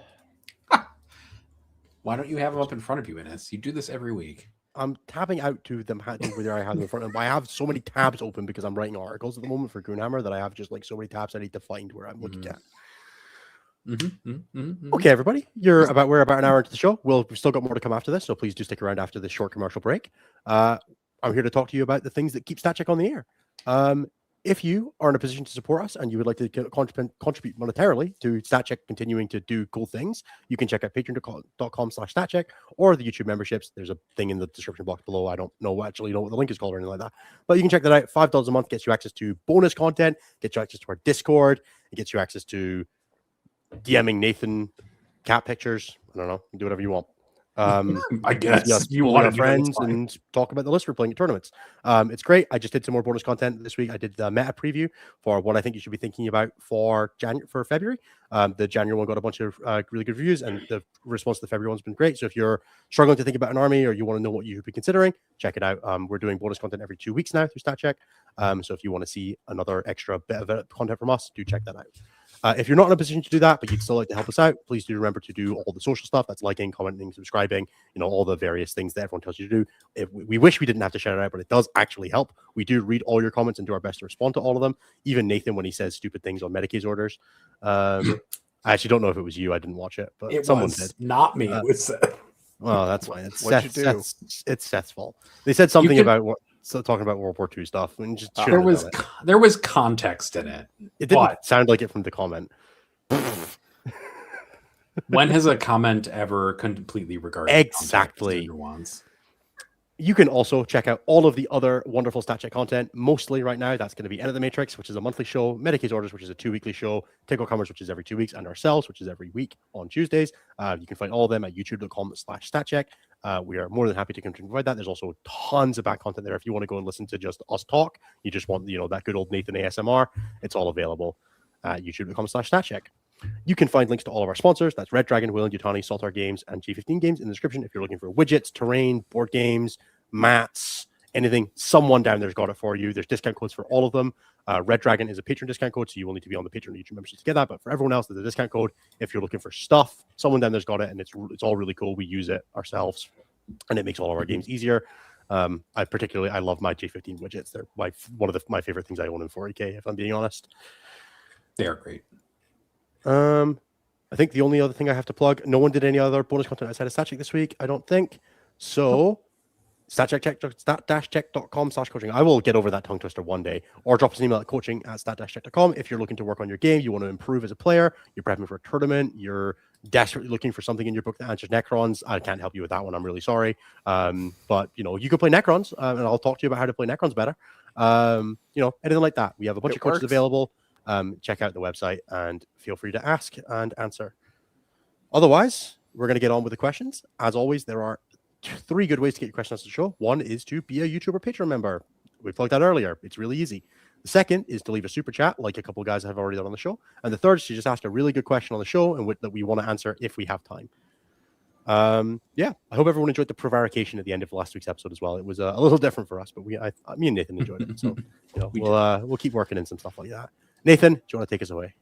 Why don't you have them up in front of you, Innes? You do this every week. I'm tabbing out to them whether I have them in front of them. I have so many tabs open because I'm writing articles at the moment for Goonhammer that I have just like so many tabs I need to find where I'm looking at. Okay, everybody, we're about an hour into the show. We've still got more to come after this, so please do stick around after this short commercial break. I'm here to talk to you about the things that keep StatCheck on the air. If you are in a position to support us and you would like to contribute monetarily to StatCheck continuing to do cool things, you can check out patreon.com/StatCheck or the YouTube memberships. There's a thing in the description box below. I don't know what the link is called or anything like that. But you can check that out. $5 a month gets you access to bonus content, gets you access to our Discord, it gets you access to DMing Nathan cat pictures. I don't know. Do whatever you want. I guess you want our friends and talk about the list we're playing at tournaments. It's great. I just did some more bonus content this week. I did the meta preview for what I think you should be thinking about for February. The January one got a bunch of really good reviews, and the response to the February one's been great. So if you're struggling to think about an army or you want to know what you should be considering, check it out. We're doing bonus content every 2 weeks now through StatCheck. So if you want to see another extra bit of content from us, do check that out. If you're not in a position to do that, but you'd still like to help us out, please do remember to do all the social stuff. That's liking, commenting, subscribing, all the various things that everyone tells you to do. We wish we didn't have to shout it out, but it does actually help. We do read all your comments and do our best to respond to all of them. Even Nathan, when he says stupid things on Medicaid's orders. I actually don't know if it was you. I didn't watch it, but someone did. Not me. It was Seth. Well, that's fine. It's What'd it's Seth's fault. They said something about talking about World War II stuff. And just there was context in it. It didn't sound like it from the comment. When has a comment ever completely regarded exactly once? You can also check out all of the other wonderful StatCheck content. Mostly right now, that's going to be End of the Matrix, which is a monthly show, Medicaid's Orders, which is a 2-weekly show, Take All Comers, which is every 2 weeks, and Ourselves, which is every week on Tuesdays. You can find all of them at youtube.com/StatCheck. We are more than happy to continue to provide that. There's also tons of back content there. If you want to go and listen to just us talk, you just want that good old Nathan ASMR, it's all available at youtube.com/StatCheck. You can find links to all of our sponsors. That's Red Dragon, Wheel and Yutani, Saltar Games, and G15 Games in the description. If you're looking for widgets, terrain, board games, mats, anything, someone down there's got it for you. There's discount codes for all of them. Red Dragon is a patron discount code, so you will need to be on the Patreon YouTube membership to get that. But for everyone else, there's a discount code. If you're looking for stuff, someone down there's got it, and it's all really cool. We use it ourselves, and it makes all of our games easier. I love my J15 widgets. They're one of my favorite things I own in 40K, if I'm being honest. They are great. I think the only other thing I have to plug, no one did any other bonus content outside of StatCheck this week, I don't think. So, stat-check.com/coaching. I will get over that tongue twister one day. Or drop us an email at coaching@stat-check.com if you're looking to work on your game, you want to improve as a player, you're prepping for a tournament, desperately looking for something in your book that answers Necrons. I can't help you with that one. I'm really sorry. But you can play Necrons, and I'll talk to you about how to play Necrons better. Anything like that. We have a bunch of coaches available. check out the website and feel free to ask and answer. Otherwise, we're going to get on with the questions. As always, there are 3 good ways to get your questions to the show. One is to be a YouTuber Patreon member. We plugged that earlier. It's really easy. The second is to leave a super chat, like a couple of guys have already done on the show. And the third is to just ask a really good question on the show and that we want to answer if we have time. Yeah, I hope everyone enjoyed the prevarication at the end of last week's episode as well. It was a little different for us, but me and Nathan enjoyed it. So we'll keep working in some stuff like that. Nathan, do you want to take us away?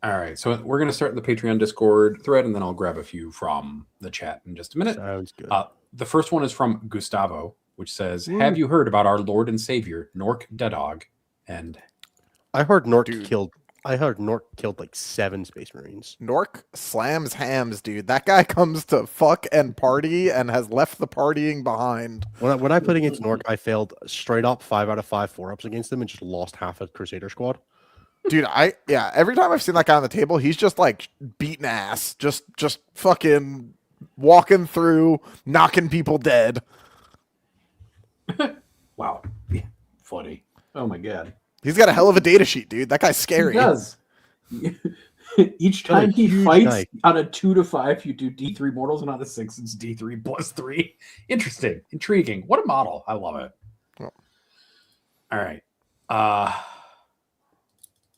All right, so we're going to start the Patreon Discord thread, and then I'll grab a few from the chat in just a minute. Sounds good. The first one is from Gustavo, which says, "Have you heard about our Lord and Savior Nork Dadog?" And I heard Nork killed like 7 Space Marines. Nork slams hams, dude. That guy comes to fuck and party and has left the partying behind. When I played against Nork, I failed straight up 5 out of 5 4-ups against him and just lost half a Crusader squad. Dude, every time I've seen that guy on the table, he's just like beating ass, just fucking walking through, knocking people dead. Wow, yeah, funny. Oh my god, he's got a hell of a data sheet, dude. That guy's scary. He does. Each time he fights on a 2 to 5, you do D3 mortals, and on a 6, it's D3 plus 3. Interesting, intriguing. What a model! I love it. Oh. All right.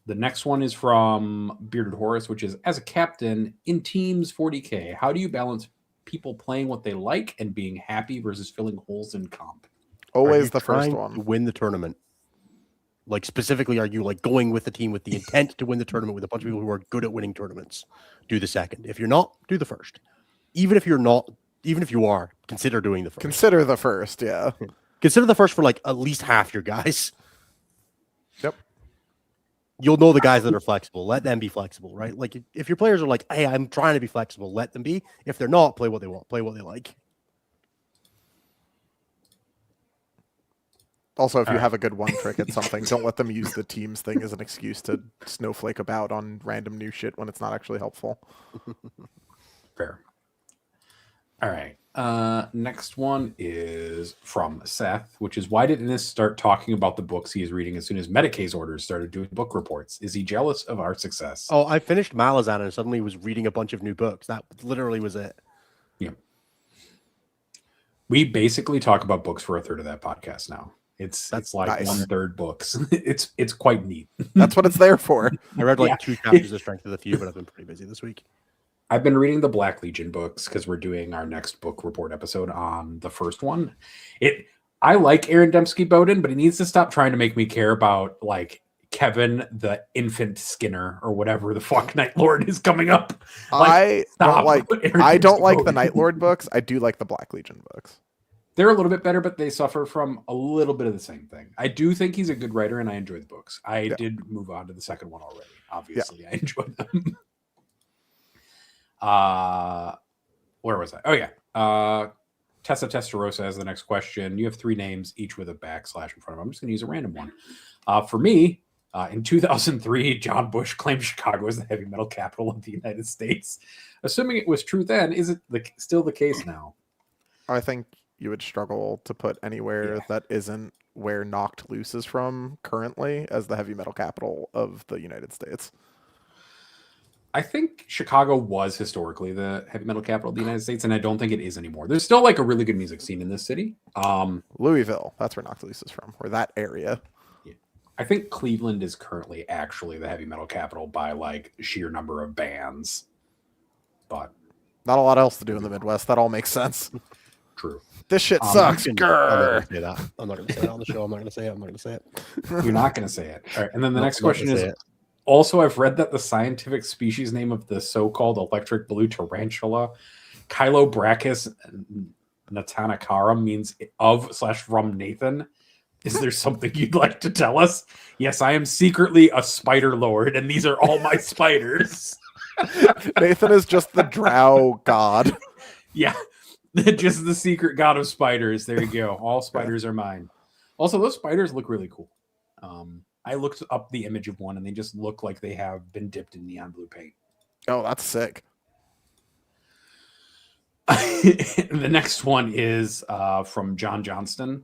The next one is from Bearded Horus, which is, as a captain in teams 40K, how do you balance people playing what they like and being happy versus filling holes in comp? Always the first one. To win the tournament. Like specifically, are you like going with the team with the intent to win the tournament with a bunch of people who are good at winning tournaments? Do the second. If you're not, do the first. Even if you are, consider doing the first. Consider the first, yeah. Consider the first for like at least half your guys. Yep. You'll know the guys that are flexible. Let them be flexible, right? Like if your players are like, hey, I'm trying to be flexible, let them be. If they're not, play what they want, play what they like. Also, if you have a good one trick at something, don't let them use the teams thing as an excuse to snowflake about on random new shit when it's not actually helpful. Fair. All right. Next one is from Seth, which is, why did Innes start talking about the books he is reading as soon as Medicaid's orders started doing book reports? Is he jealous of our success? Oh, I finished Malazan and suddenly was reading a bunch of new books. That literally was it. Yeah. We basically talk about books for a third of that podcast now. It's like nice. 1/3 books. It's quite neat. That's what it's there for. I read like 2 chapters of Strength of the Few, but I've been pretty busy this week. I've been reading the Black Legion books because we're doing our next book report episode on the first one. I like Aaron Dembski-Bowden, but he needs to stop trying to make me care about like Kevin the Infant Skinner or whatever the fuck Night Lord is coming up. I don't like the Night Lord books. I do like the Black Legion books. They're a little bit better, but they suffer from a little bit of the same thing. I do think he's a good writer, and I enjoy the books. I did move on to the second one already. Obviously, I enjoyed them. Where was I? Oh, yeah. Tessa Testarossa has the next question. You have 3 names, each with a backslash in front of them. I'm just going to use a random one. For me, in 2003, John Bush claimed Chicago as the heavy metal capital of the United States. Assuming it was true then, is it still the case now? I think you would struggle to put anywhere that isn't where Knocked Loose is from currently as the heavy metal capital of the United States. I think Chicago was historically the heavy metal capital of the United States, and I don't think it is anymore. There's still like a really good music scene in this city. Louisville, that's where Knocked Loose is from, or that area. Yeah. I think Cleveland is currently actually the heavy metal capital by like sheer number of bands. But not a lot else to do in the Midwest. That all makes sense. True. This shit sucks. I'm not going to say that. I'm not going to say it on the show. I'm not going to say it. You're not going to say it. All right. And then the next question is, also, I've read that the scientific species name of the so-called electric blue tarantula, Chilobrachys natanacarum, means of/from Nathan. Is there something you'd like to tell us? Yes, I am secretly a spider lord, and these are all my spiders. Nathan is just the drow god. Yeah. Just the secret god of spiders. There you go. All spiders are mine. Also, those spiders look really cool. I looked up the image of one, and they just look like they have been dipped in neon blue paint. Oh, that's sick. The next one is from John Johnston.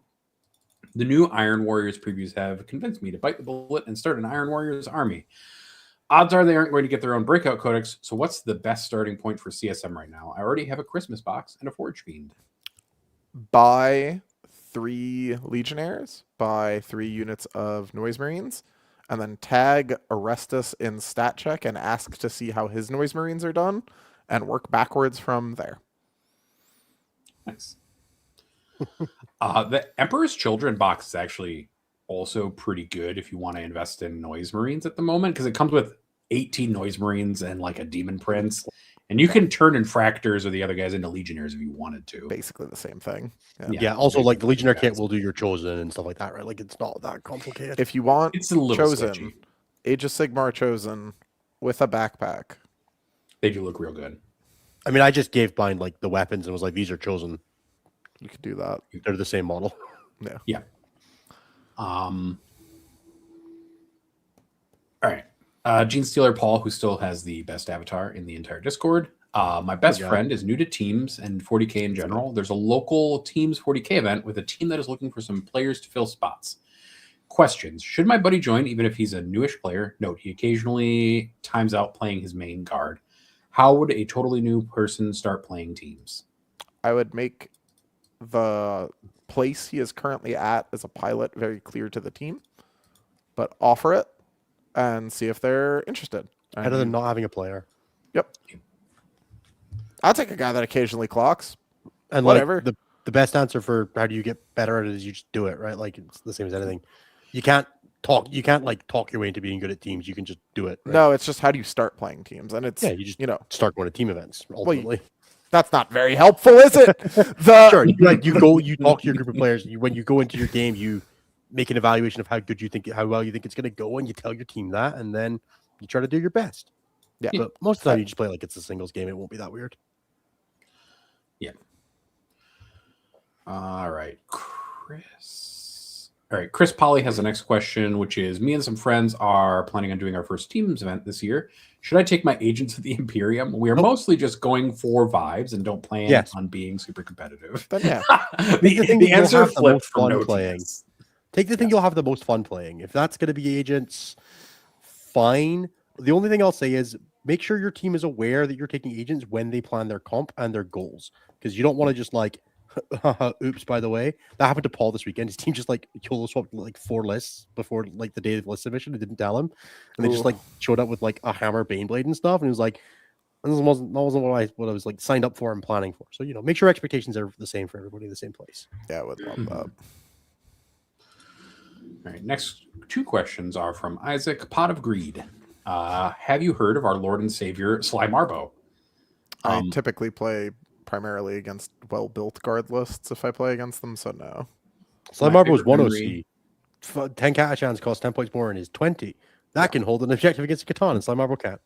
The new Iron Warriors previews have convinced me to bite the bullet and start an Iron Warriors army. Odds are they aren't going to get their own breakout codex, so what's the best starting point for CSM right now? I already have a Christmas box and a Forge Fiend. Buy 3 Legionnaires, buy 3 units of Noise Marines, and then tag Arestus in stat check and ask to see how his Noise Marines are done, and work backwards from there. Nice. The Emperor's Children box is actually also pretty good if you want to invest in Noise Marines at the moment, because it comes with 18 Noise Marines and like a Demon Prince, and you can turn Infractors or the other guys into Legionnaires if you wanted to. Basically the same thing. Yeah, also like the Legionnaire kit guys. will do your Chosen and stuff like that, right? Like it's not that complicated. If you want It's a little Chosen, sketchy. Age of Sigmar Chosen with a backpack. They do look real good. I mean, I just gave Bind like the weapons and was like, these are Chosen. You could do that. They're the same model. Yeah. All right. Gene Stealer Paul, who still has the best avatar in the entire Discord. My best friend is new to Teams and 40K in general. There's a local Teams 40K event with a team that is looking for some players to fill spots. Questions. Should my buddy join even if he's a newish player? Note, he occasionally times out playing his main guard. How would a totally new person start playing Teams? I would make the place he is currently at as a pilot very clear to the team, but offer it and see if they're interested. Better than not having a player. Yep. I'll take a guy that occasionally clocks. And Whatever. like the best answer for how do you get better at it is you just do it, right? Like it's the same as anything. You can't talk your way into being good at Teams. You can just do it. Right? No, it's just how do you start playing teams, and it's You just start going to team events. Ultimately, that's not very helpful, is it? Sure, you talk to your group of players. When you go into your game, you make an evaluation of how well you think it's going to go, and you tell your team that, and then you try to do your best. Yeah, but most of the time you just play like it's a singles game. It won't be that weird. Yeah. All right, Chris. All right, Chris Polly has the next question, which is: me and some friends are planning on doing our first Teams event this year. Should I take my agents to the Imperium? We are mostly just going for vibes and don't plan on being super competitive. Then yeah, the answer flipped from no playing. TS. Take the thing you'll have the most fun playing. If that's going to be agents, fine. The only thing I'll say is make sure your team is aware that you're taking agents when they plan their comp and their goals, because you don't want to just like, oops, by the way, that happened to Paul this weekend. His team just like YOLO swapped like 4 lists before like the day of the list submission. It didn't tell him, and they just like showed up with like a hammer, Baneblade, and stuff. And he was like, "This wasn't what I was like signed up for and planning for." So make sure expectations are the same for everybody in the same place. Yeah, I would love that. All right, next 2 questions are from Isaac, Pot of Greed. Have you heard of our Lord and Savior Sly Marbo? I typically play primarily against well-built guard lists if I play against them, so no. Sly Marbo is 1 OC. 10 Catachans cost 10 points more and is 20. That can hold an objective against a Catan, and Sly Marbo can't.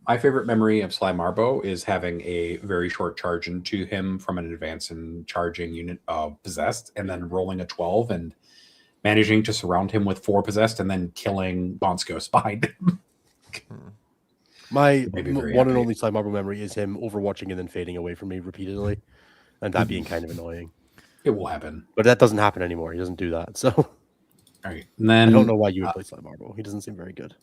My favorite memory of Sly Marbo is having a very short charge into him from an advance and charging unit of Possessed, and then rolling a 12 and managing to surround him with 4 Possessed and then killing Bonskos behind him. My one and only Sly Marbo memory is him overwatching and then fading away from me repeatedly, and that being kind of annoying. It will happen. But that doesn't happen anymore. He doesn't do that. So all right. And then I don't know why you would play Sly Marbo. He doesn't seem very good.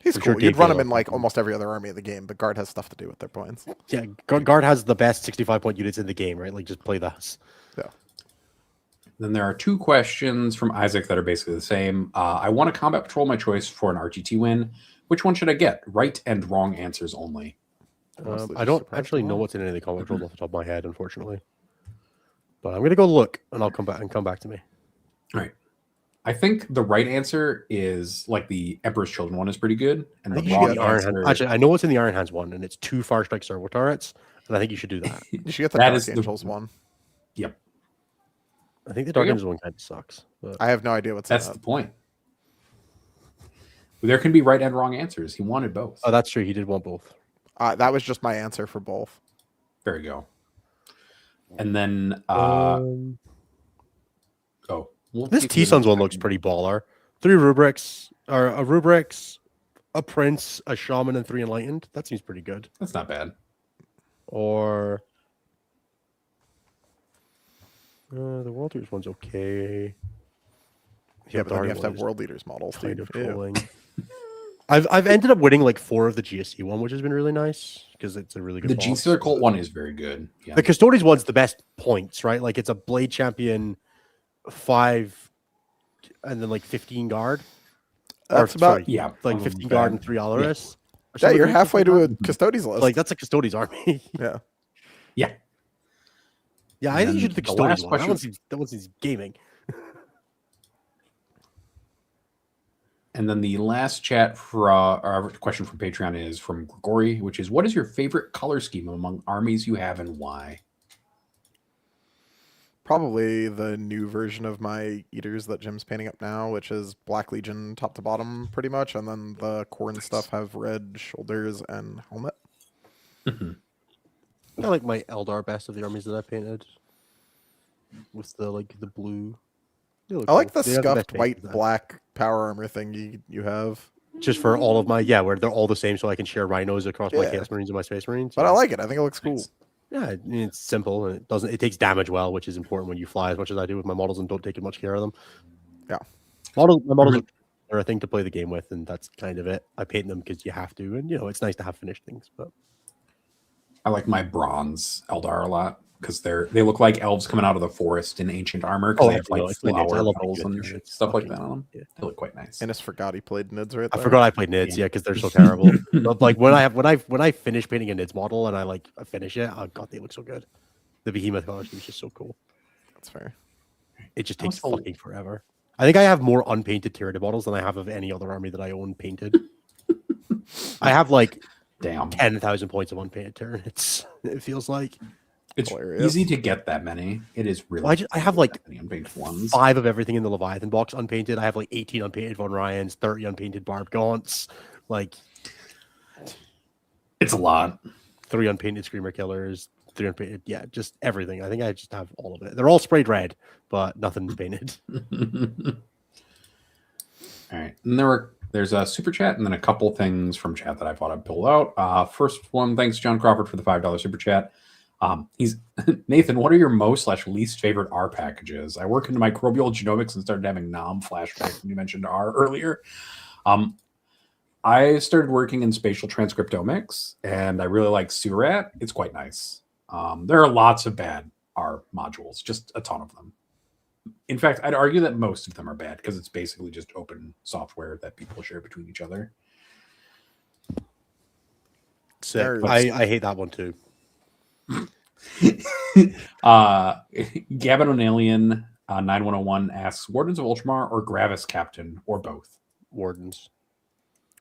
He's cool. Sure You'd run him in like almost every other army of the game, but guard has stuff to do with their points. Yeah, guard has the best 65-point units in the game, right? Like just play those. Yeah. Then there are 2 questions from Isaac that are basically the same. I want a combat patrol my choice for an RTT win. Which one should I get? Right and wrong answers only. I don't actually know what's in any of the combat patrols off the top of my head, unfortunately. But I'm gonna go look, and I'll come back to me. All right. I think the right answer is like the Emperor's Children one is pretty good, and the wrong answer. Actually, I know what's in the Iron Hands one, and it's 2 Far Strike servo turrets, and I think you should do that. You should get the Dark Angels one. Yep. I think the Dark Angels one kind of sucks. But I have no idea what's. That's the point. There can be right and wrong answers. He wanted both. Oh, that's true. He did want both. That was just my answer for both. There you go. And then, this T-Suns one looks pretty baller. 3 rubrics, or a rubrics, a prince, a shaman, and 3 enlightened. That seems pretty good. That's not bad. Or The World Leaders one's okay. Yeah, but then you Eldari have to have one is World Leaders models, kind dude. of Ew. trolling. I've ended up winning like 4 of the GSC one, which has been really nice because it's a really good The box. G-Star Cult one is very good. Yeah. The Custodians one's the best points, right? Like it's a Blade Champion 5 and then like 15 guard. That's about Yeah, like one of 15 them's guard bad. and 3 Alaris. yeah. You're halfway to a Custodes list. Like that's a Custodes army. yeah. Yeah. Yeah, And I think you then should do the the Custodians last one. question- That one seems gaming. And then the last chat for our question from Patreon is from Grigori, which is, what is your favorite color scheme among armies you have and why? Probably the new version of my Eaters that Jim's painting up now, which is Black Legion top to bottom pretty much, and then the Corn stuff have red shoulders and helmet. I like my Eldar best of the armies that I painted. With the the blue. I like the They have the best scuffed white painted, black power armor thing you have. just for all of my where they're all the same, so I can share rhinos across my Yeah. Chaos Marines and my Space Marines. But yeah. I like it. I think it looks cool. Nice. Yeah, I mean, it's simple and it doesn't. It takes damage well, which is important when you fly as much as I do with my models and don't take much care of them. Yeah. My models are a thing to play the game with, and that's kind of it. I paint them because you have to, and it's nice to have finished things. But I like my bronze Eldar a lot because they look like elves coming out of the forest in ancient armor because they have like it's really nice. I flower love petals making and it. It's stuff like fucking- that on them. yeah. They look quite nice. Ennis forgot he played Nids right I there. forgot I played Nids, they're so terrible. But like when I finish painting a Nids model and I finish it, oh god, they look so good. The Behemoth color scheme is just so cool. That's fair. It just takes Also- fucking forever. I think I have more unpainted Tyranid models than I have of any other army that I own painted. I have like Damn. 10,000 points of unpainted Tyranids. It feels like It's Hilarious. easy to get that many. It is really. Well, I have like that many unpainted ones. 5 of everything in the Leviathan box unpainted. I have like 18 unpainted Von Ryans, 30 unpainted Barb Gaunts, like It's a lot. 3 unpainted Screamer Killers, 3 unpainted, just everything. I think I just have all of it. They're all sprayed red, but nothing's painted. All right, and there's a super chat and then a couple things from chat that I thought I'd pull out. First one, thanks John Crawford for the $5 super chat. He's Nathan, what are your most/least favorite R packages? I work into microbial genomics and started having nom flashbacks when you mentioned R earlier. I started working in spatial transcriptomics and I really like Surat. It's quite nice. There are lots of bad R modules, just a ton of them. In fact, I'd argue that most of them are bad because it's basically just open software that people share between each other. Sick. There's- I hate that one too. Gavin O'Neill 9101 asks, Wardens of Ultramar or Gravis Captain or both? Wardens.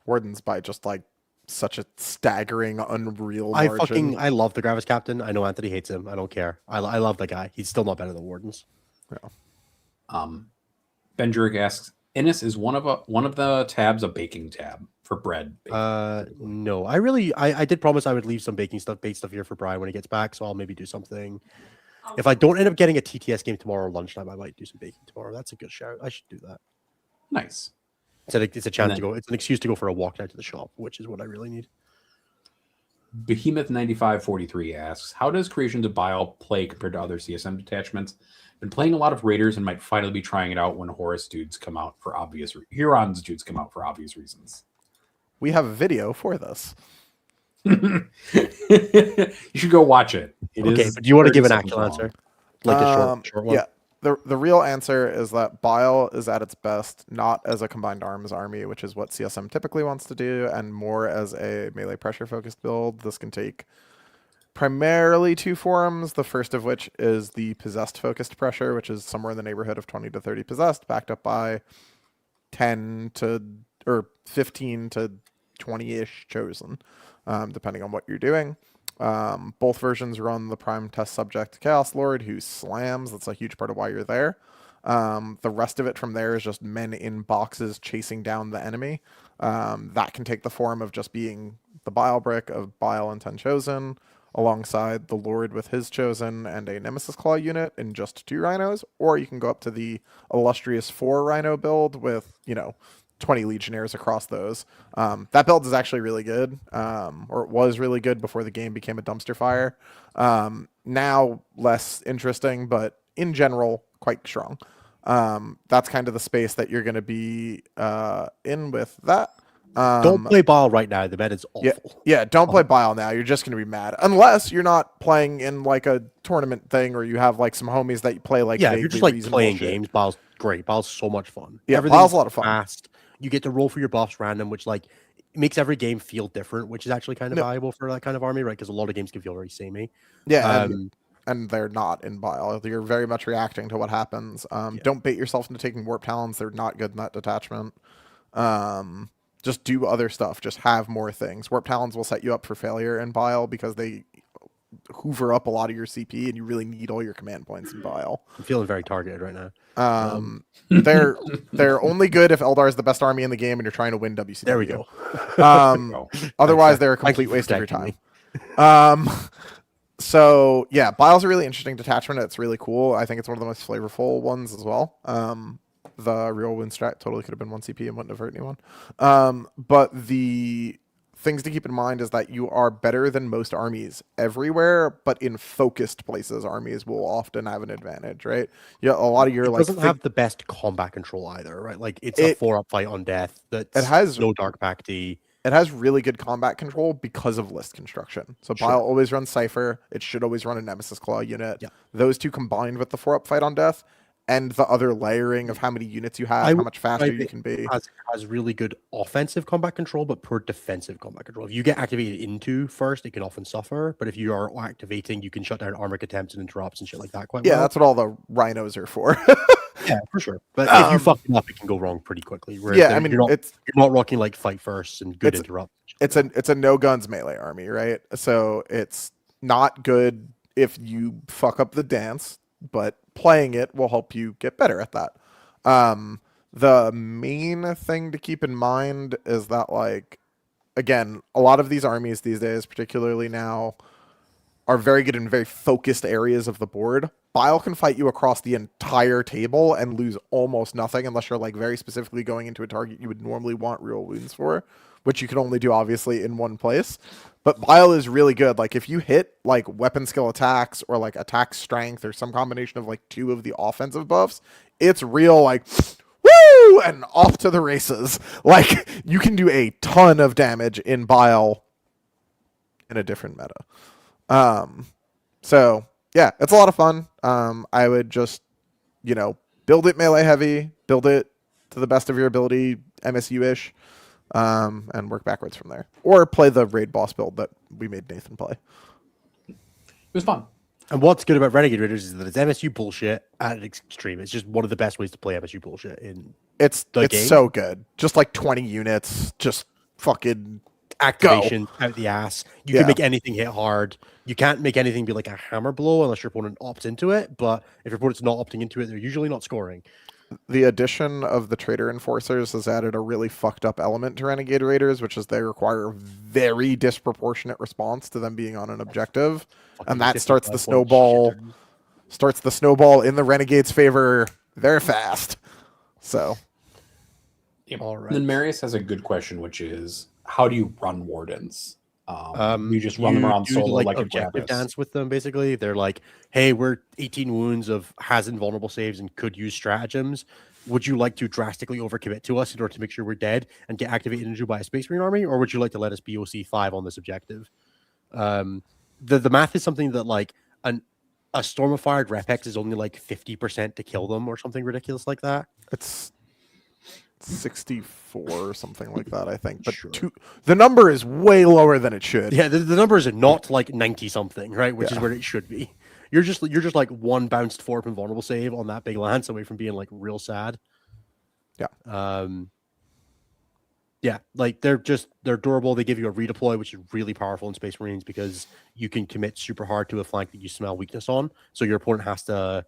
Wardens by just like such a staggering, unreal margin. I love the Gravis Captain. I know Anthony hates him. I don't care. I love the guy. He's still not better than Wardens. Ben Jurek asks, Innis, is one of the tabs a baking tab for bread? Baking? No. I did promise I would leave some baked stuff here for Brian when he gets back, so I'll maybe do something. If I don't end up getting a TTS game tomorrow lunchtime, I might do some baking tomorrow. That's a good shout. I should do that. Nice. It's a chance to go. It's an excuse to go for a walk down to the shop, which is what I really need. Behemoth 9543 asks, how does Creations of Bile play compared to other CSM detachments? Been playing a lot of Raiders and might finally be trying it out when Horus dudes come out for obvious Huron's dudes come out for obvious reasons. We have a video for this. You should go watch it. Okay, but do you want to give an actual answer? Like a short one? Yeah. The real answer is that Bile is at its best not as a combined arms army, which is what CSM typically wants to do, and more as a melee pressure focused build. This can take primarily 2 forms, the first of which is the possessed focused pressure, which is somewhere in the neighborhood of 20 to 30 possessed, backed up by 15 to 20-ish chosen, depending on what you're doing. Both versions run the prime test subject Chaos Lord, who slams. That's a huge part of why you're there. The rest of it from there is just men in boxes chasing down the enemy. That can take the form of just being the Bile Brick of Bile and 10 Chosen, alongside the Lord with his Chosen and a Nemesis Claw unit in just 2 Rhinos, or you can go up to the illustrious 4 Rhino build with, 20 Legionnaires across those. That build is actually really good, or it was really good before the game became a dumpster fire. Now less interesting, but in general quite strong. That's kind of the space that you're going to be in with that. Don't play Bile right now. The meta's Yeah, awful. yeah. Don't play Bile now. You're just going to be mad unless you're not playing in like a tournament thing, or you have like some homies that you play like Yeah, if you're vaguely just like reasonable playing shit. games, Bile's great. Bile's so much fun. Yeah, Everything's Bile's a lot of fun. fast. You get to roll for your buffs random, which like makes every game feel different, which is actually kind of No. valuable for that kind of army, right? Because a lot of games can feel very samey. Yeah, and they're not in Bile. You're very much reacting to what happens. Don't bait yourself into taking Warp Talons. They're not good in that detachment. Just do other stuff. Just have more things. Warp Talons will set you up for failure in Bile because they hoover up a lot of your CP, and you really need all your command points in Bile. I'm feeling very targeted right now. They're only good if Eldar is the best army in the game and you're trying to win WCW. There we go. Otherwise, they're a complete waste of your time. So yeah, Bile's a really interesting detachment. It's really cool. I think it's one of the most flavorful ones as well. The real win strat totally could have been 1 CP and wouldn't have hurt anyone. But the things to keep in mind is that you are better than most armies everywhere, but in focused places, armies will often have an advantage, right? Yeah, a lot of your It doesn't have the best combat control either, right? Like it's a 4-up fight on death. That it has no dark pacty. It has really good combat control because of list construction. So Bile always runs Cypher. It should always run a Nemesis Claw unit. Yeah. Those two combined with the 4-up fight on death and the other layering of how many units you have, how much faster you can be. Has really good offensive combat control, but poor defensive combat control. If you get activated into first, it can often suffer. But if you are activating, you can shut down armor attempts and interrupts and shit like that quite well. Yeah, that's what all the rhinos are for. Yeah, for sure. But if you fuck them up, it can go wrong pretty quickly. Yeah, I mean, you're not rocking like fight first and good interrupt. It's a no guns melee army, right? So it's not good if you fuck up the dance, but playing it will help you get better at that. The main thing to keep in mind is that, like, again, a lot of these armies these days, particularly now, are very good in very focused areas of the board. Bile can fight you across the entire table and lose almost nothing unless you're like very specifically going into a target you would normally want real wounds for, which you can only do obviously in one place. But Bile is really good. Like if you hit like weapon skill attacks or like attack strength or some combination of like 2 of the offensive buffs, it's real like woo and off to the races. Like you can do a ton of damage in Bile in a different meta. So yeah, it's a lot of fun. I would just, build it melee heavy, build it to the best of your ability, MSU-ish, and work backwards from there. Or play the raid boss build that we made Nathan play. It was fun. And what's good about Renegade Raiders is that it's MSU bullshit at an extreme. It's just one of the best ways to play MSU bullshit in it's game. So good. Just like 20 units, just fucking activation out the ass. You can make anything hit hard. You can't make anything be like a hammer blow unless your opponent opts into it. But if your opponent's not opting into it, they're usually not scoring. The addition of the Trader Enforcers has added a really fucked up element to Renegade Raiders, which is they require a very disproportionate response to them being on an objective. And that starts the snowball in the Renegade's favor very fast. So all right. Then Marius has a good question, which is how do you run wardens? You just run them around solo like objective dance with them. Basically, they're like, "Hey, we're 18 wounds of has invulnerable saves and could use stratagems. Would you like to drastically overcommit to us in order to make sure we're dead and get activated into by a Space Marine army, or would you like to let us be OC 5 on this objective?" The math is something that like a Storm of Fired Repex is only like 50% to kill them or something ridiculous like that. It's 64 or something like that, I think. But the number is way lower than it should. Yeah, the numbers are not like 90 something, right? Which is where it should be. You're just like one bounced 4-up invulnerable save on that big lance away from being like real sad. Yeah. Yeah, like they're durable. They give you a redeploy, which is really powerful in Space Marines because you can commit super hard to a flank that you smell weakness on. So your opponent has to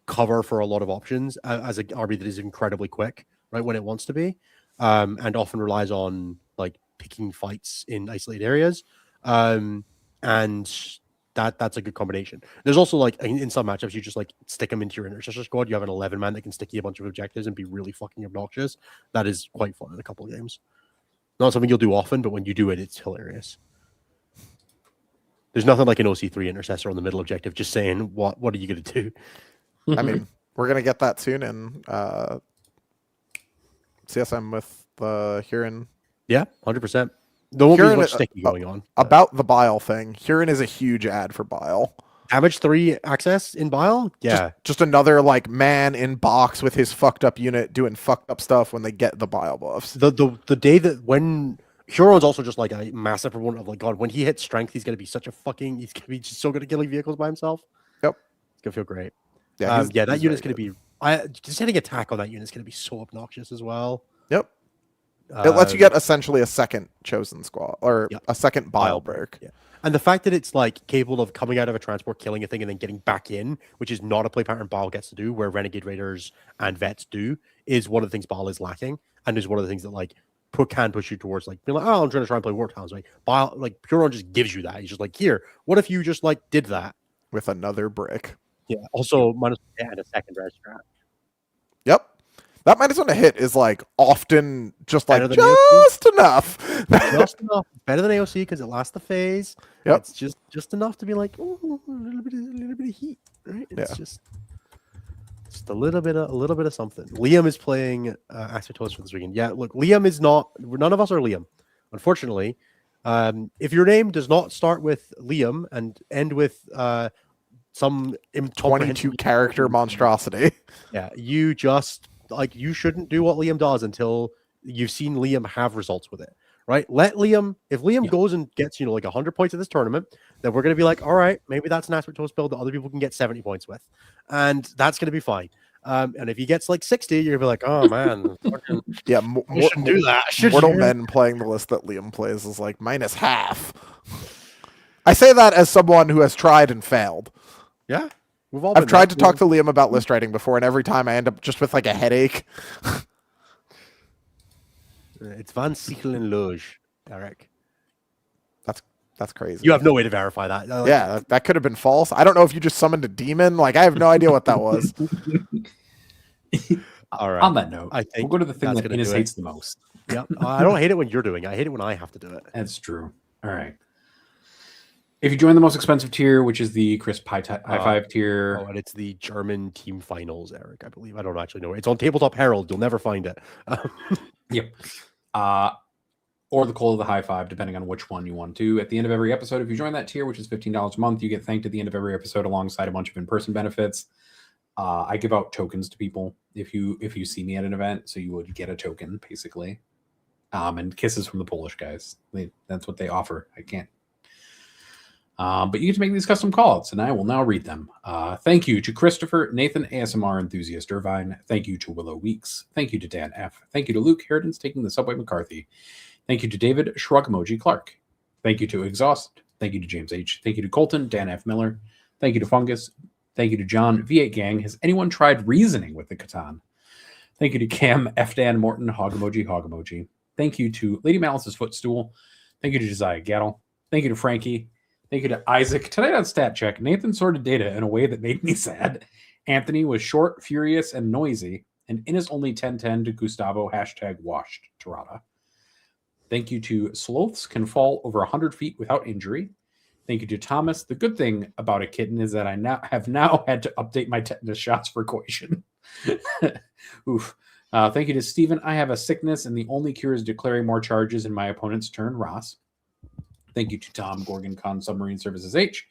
cover for a lot of options as an army that is incredibly quick, right, when it wants to be, and often relies on like picking fights in isolated areas, and that's a good combination. There's also like in some matchups you just like stick them into your intercessor squad. You have an 11-man that can stick you a bunch of objectives and be really fucking obnoxious. That is quite fun in a couple of games. Not something you'll do often, but when you do it, it's hilarious. There's nothing like an OC3 intercessor on the middle objective just saying, what are you going to do? I mean, we're gonna get that soon in CSM with the Huron. Yeah, 100%. There won't be Huron, much sticky going on. but about the Bile thing. Huron is a huge ad for Bile. Damage 3 access in Bile? Yeah. Just another like man in box with his fucked up unit doing fucked up stuff when they get the Bile buffs. The day that when Huron's also just like a massive proponent of like God, when he hits strength, he's gonna be such a fucking he's gonna be just so good at killing vehicles by himself. Yep. It's gonna feel great. Yeah, Yeah, that he's unit's very gonna good. be just hitting attack on that unit's gonna be so obnoxious as well. Yep. It lets you get essentially a second chosen squad or Yep. a second Bile break. Yeah. And the fact that it's like capable of coming out of a transport, killing a thing, and then getting back in, which is not a play pattern Baal gets to do, where Renegade Raiders and Vets do, is one of the things Baal is lacking, and is one of the things that like can push you towards like being like, oh, I'm trying to try and play War Towns. Like Baal, like Huron just gives you that. He's just like, here, what if you just like did that? With another brick. Yeah. Also, minus and a second red strat. Yep. That -1 to hit is like often just like Better than AOC? just enough. Just enough. Better than AOC because it lasts the phase. Yep. It's just enough to be like, oh, a little bit of heat, right? It's Yeah. just a little bit of something. Liam is playing Aspectos for this weekend. Yeah, look, Liam is not. None of us are Liam, unfortunately. If your name does not start with Liam and end with some 22 character monstrosity. yeah, you just like you shouldn't do what Liam does until you've seen Liam have results with it, right? Let Liam, if Liam goes and gets like 100 points at this tournament, then we're going to be like, all right, maybe that's an Aspect Toast build that other people can get 70 points with, and that's going to be fine. And if he gets like 60, you're gonna be like, oh man, yeah, you shouldn't do that. Mortal Men playing the list that Liam plays is like -half. I say that as someone who has tried and failed. Yeah, we've all. I've tried to talk to Liam about list writing before, and every time I end up just with like a headache. It's Van Sichel and Loge, Eric. That's crazy. You have no way to verify that. Yeah, that could have been false. I don't know if you just summoned a demon. Like, I have no idea what that was. All right. On that note, I think we'll go to the thing that gonna Innes do it. hates the most. Yeah, I don't hate it when you're doing it. I hate it when I have to do it. That's true. All right. If you join the most expensive tier, which is the crisp high 5 tier, Oh, and it's the German team finals, Eric, I believe. I don't actually know. It's on Tabletop Herald. You'll never find it. yep. Or the Cold of the High 5, depending on which one you want to. At the end of every episode, if you join that tier, which is $15 a month, you get thanked at the end of every episode alongside a bunch of in-person benefits. I give out tokens to people if you see me at an event, so you would get a token, basically. And kisses from the Polish guys. That's what they offer. I can't. But you get to make these custom calls, and I will now read them. Thank you to Christopher, Nathan, ASMR Enthusiast Irvine. Thank you to Willow Weeks. Thank you to Dan F. Thank you to Luke Harridans taking the Subway McCarthy. Thank you to David Shrug Emoji Clark. Thank you to Exhaust. Thank you to James H. Thank you to Colton, Dan F. Miller. Thank you to Fungus. Thank you to John V8 Gang. Has anyone tried reasoning with the Catan? Thank you to Cam, F. Dan Morton, Hog Emoji, Hog Emoji. Thank you to Lady Malice's Footstool. Thank you to Josiah Gattle. Thank you to Frankie. Thank you to Isaac. Tonight on Stat Check, Nathan sorted data in a way that made me sad. Anthony was short, furious, and noisy. And Innes only 1010 to Gustavo, #washed, Tirada. Thank you to Sloths Can Fall Over 100 Feet Without Injury. Thank you to Thomas. The good thing about a kitten is that I have now had to update my tetanus shots for coition. Oof. Thank you to Stephen. I have a sickness, and the only cure is declaring more charges in my opponent's turn, Ross. Thank you to Tom, Gorgon Con Submarine Services H.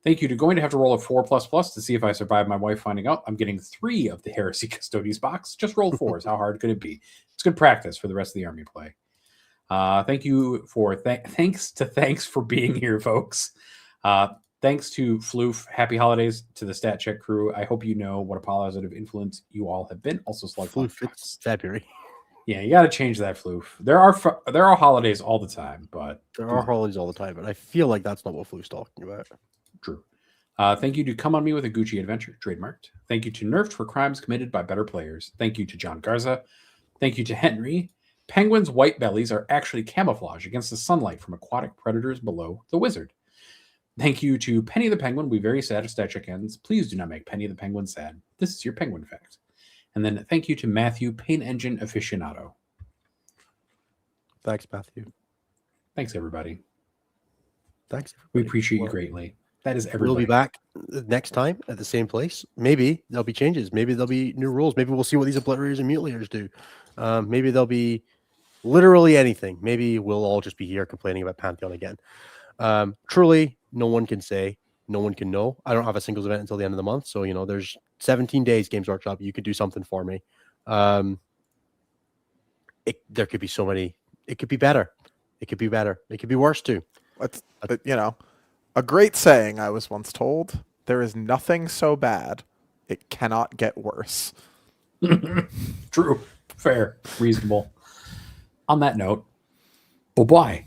Thank you to going to have to roll a 4++ to see if I survive my wife finding out I'm getting 3 of the Heresy Custodes box. Just roll 4s. How hard could it be? It's good practice for the rest of the army play. Thank you for thanks for being here, folks. Thanks to Floof. Happy holidays to the Stat Check crew. I hope you know what a positive influence you all have been. Also, select Floof, it's February. Yeah, you got to change that, Floof. There are holidays all the time, but there are holidays all the time, but I feel like that's not what Floof's talking about. True. Thank you to Come On Me with a Gucci Adventure, trademarked. Thank you to Nerfed for crimes committed by better players. Thank you to John Garza. Thank you to Henry. Penguins' white bellies are actually camouflage against the sunlight from aquatic predators below the wizard. Thank you to Penny the Penguin. We very sad if Stat Check ends. Please do not make Penny the Penguin sad. This is your penguin fact. And then thank you to Matthew, Paint Engine Aficionado. Thanks, Matthew. Thanks, everybody. Thanks. We appreciate you greatly. That is We'll everybody. be back next time at the same place. Maybe there'll be changes. Maybe there'll be new rules. Maybe we'll see what these obliterators and mutilators do. Maybe there'll be literally anything. Maybe we'll all just be here complaining about Pantheon again. Truly, no one can say. No one can know. I don't have a singles event until the end of the month. So, there's 17 days, Games Workshop. You could do something for me. There could be so many. It could be better. It could be better. It could be worse too. But, a great saying I was once told, there is nothing so bad, it cannot get worse. True. Fair. Reasonable. On that note, bye-bye.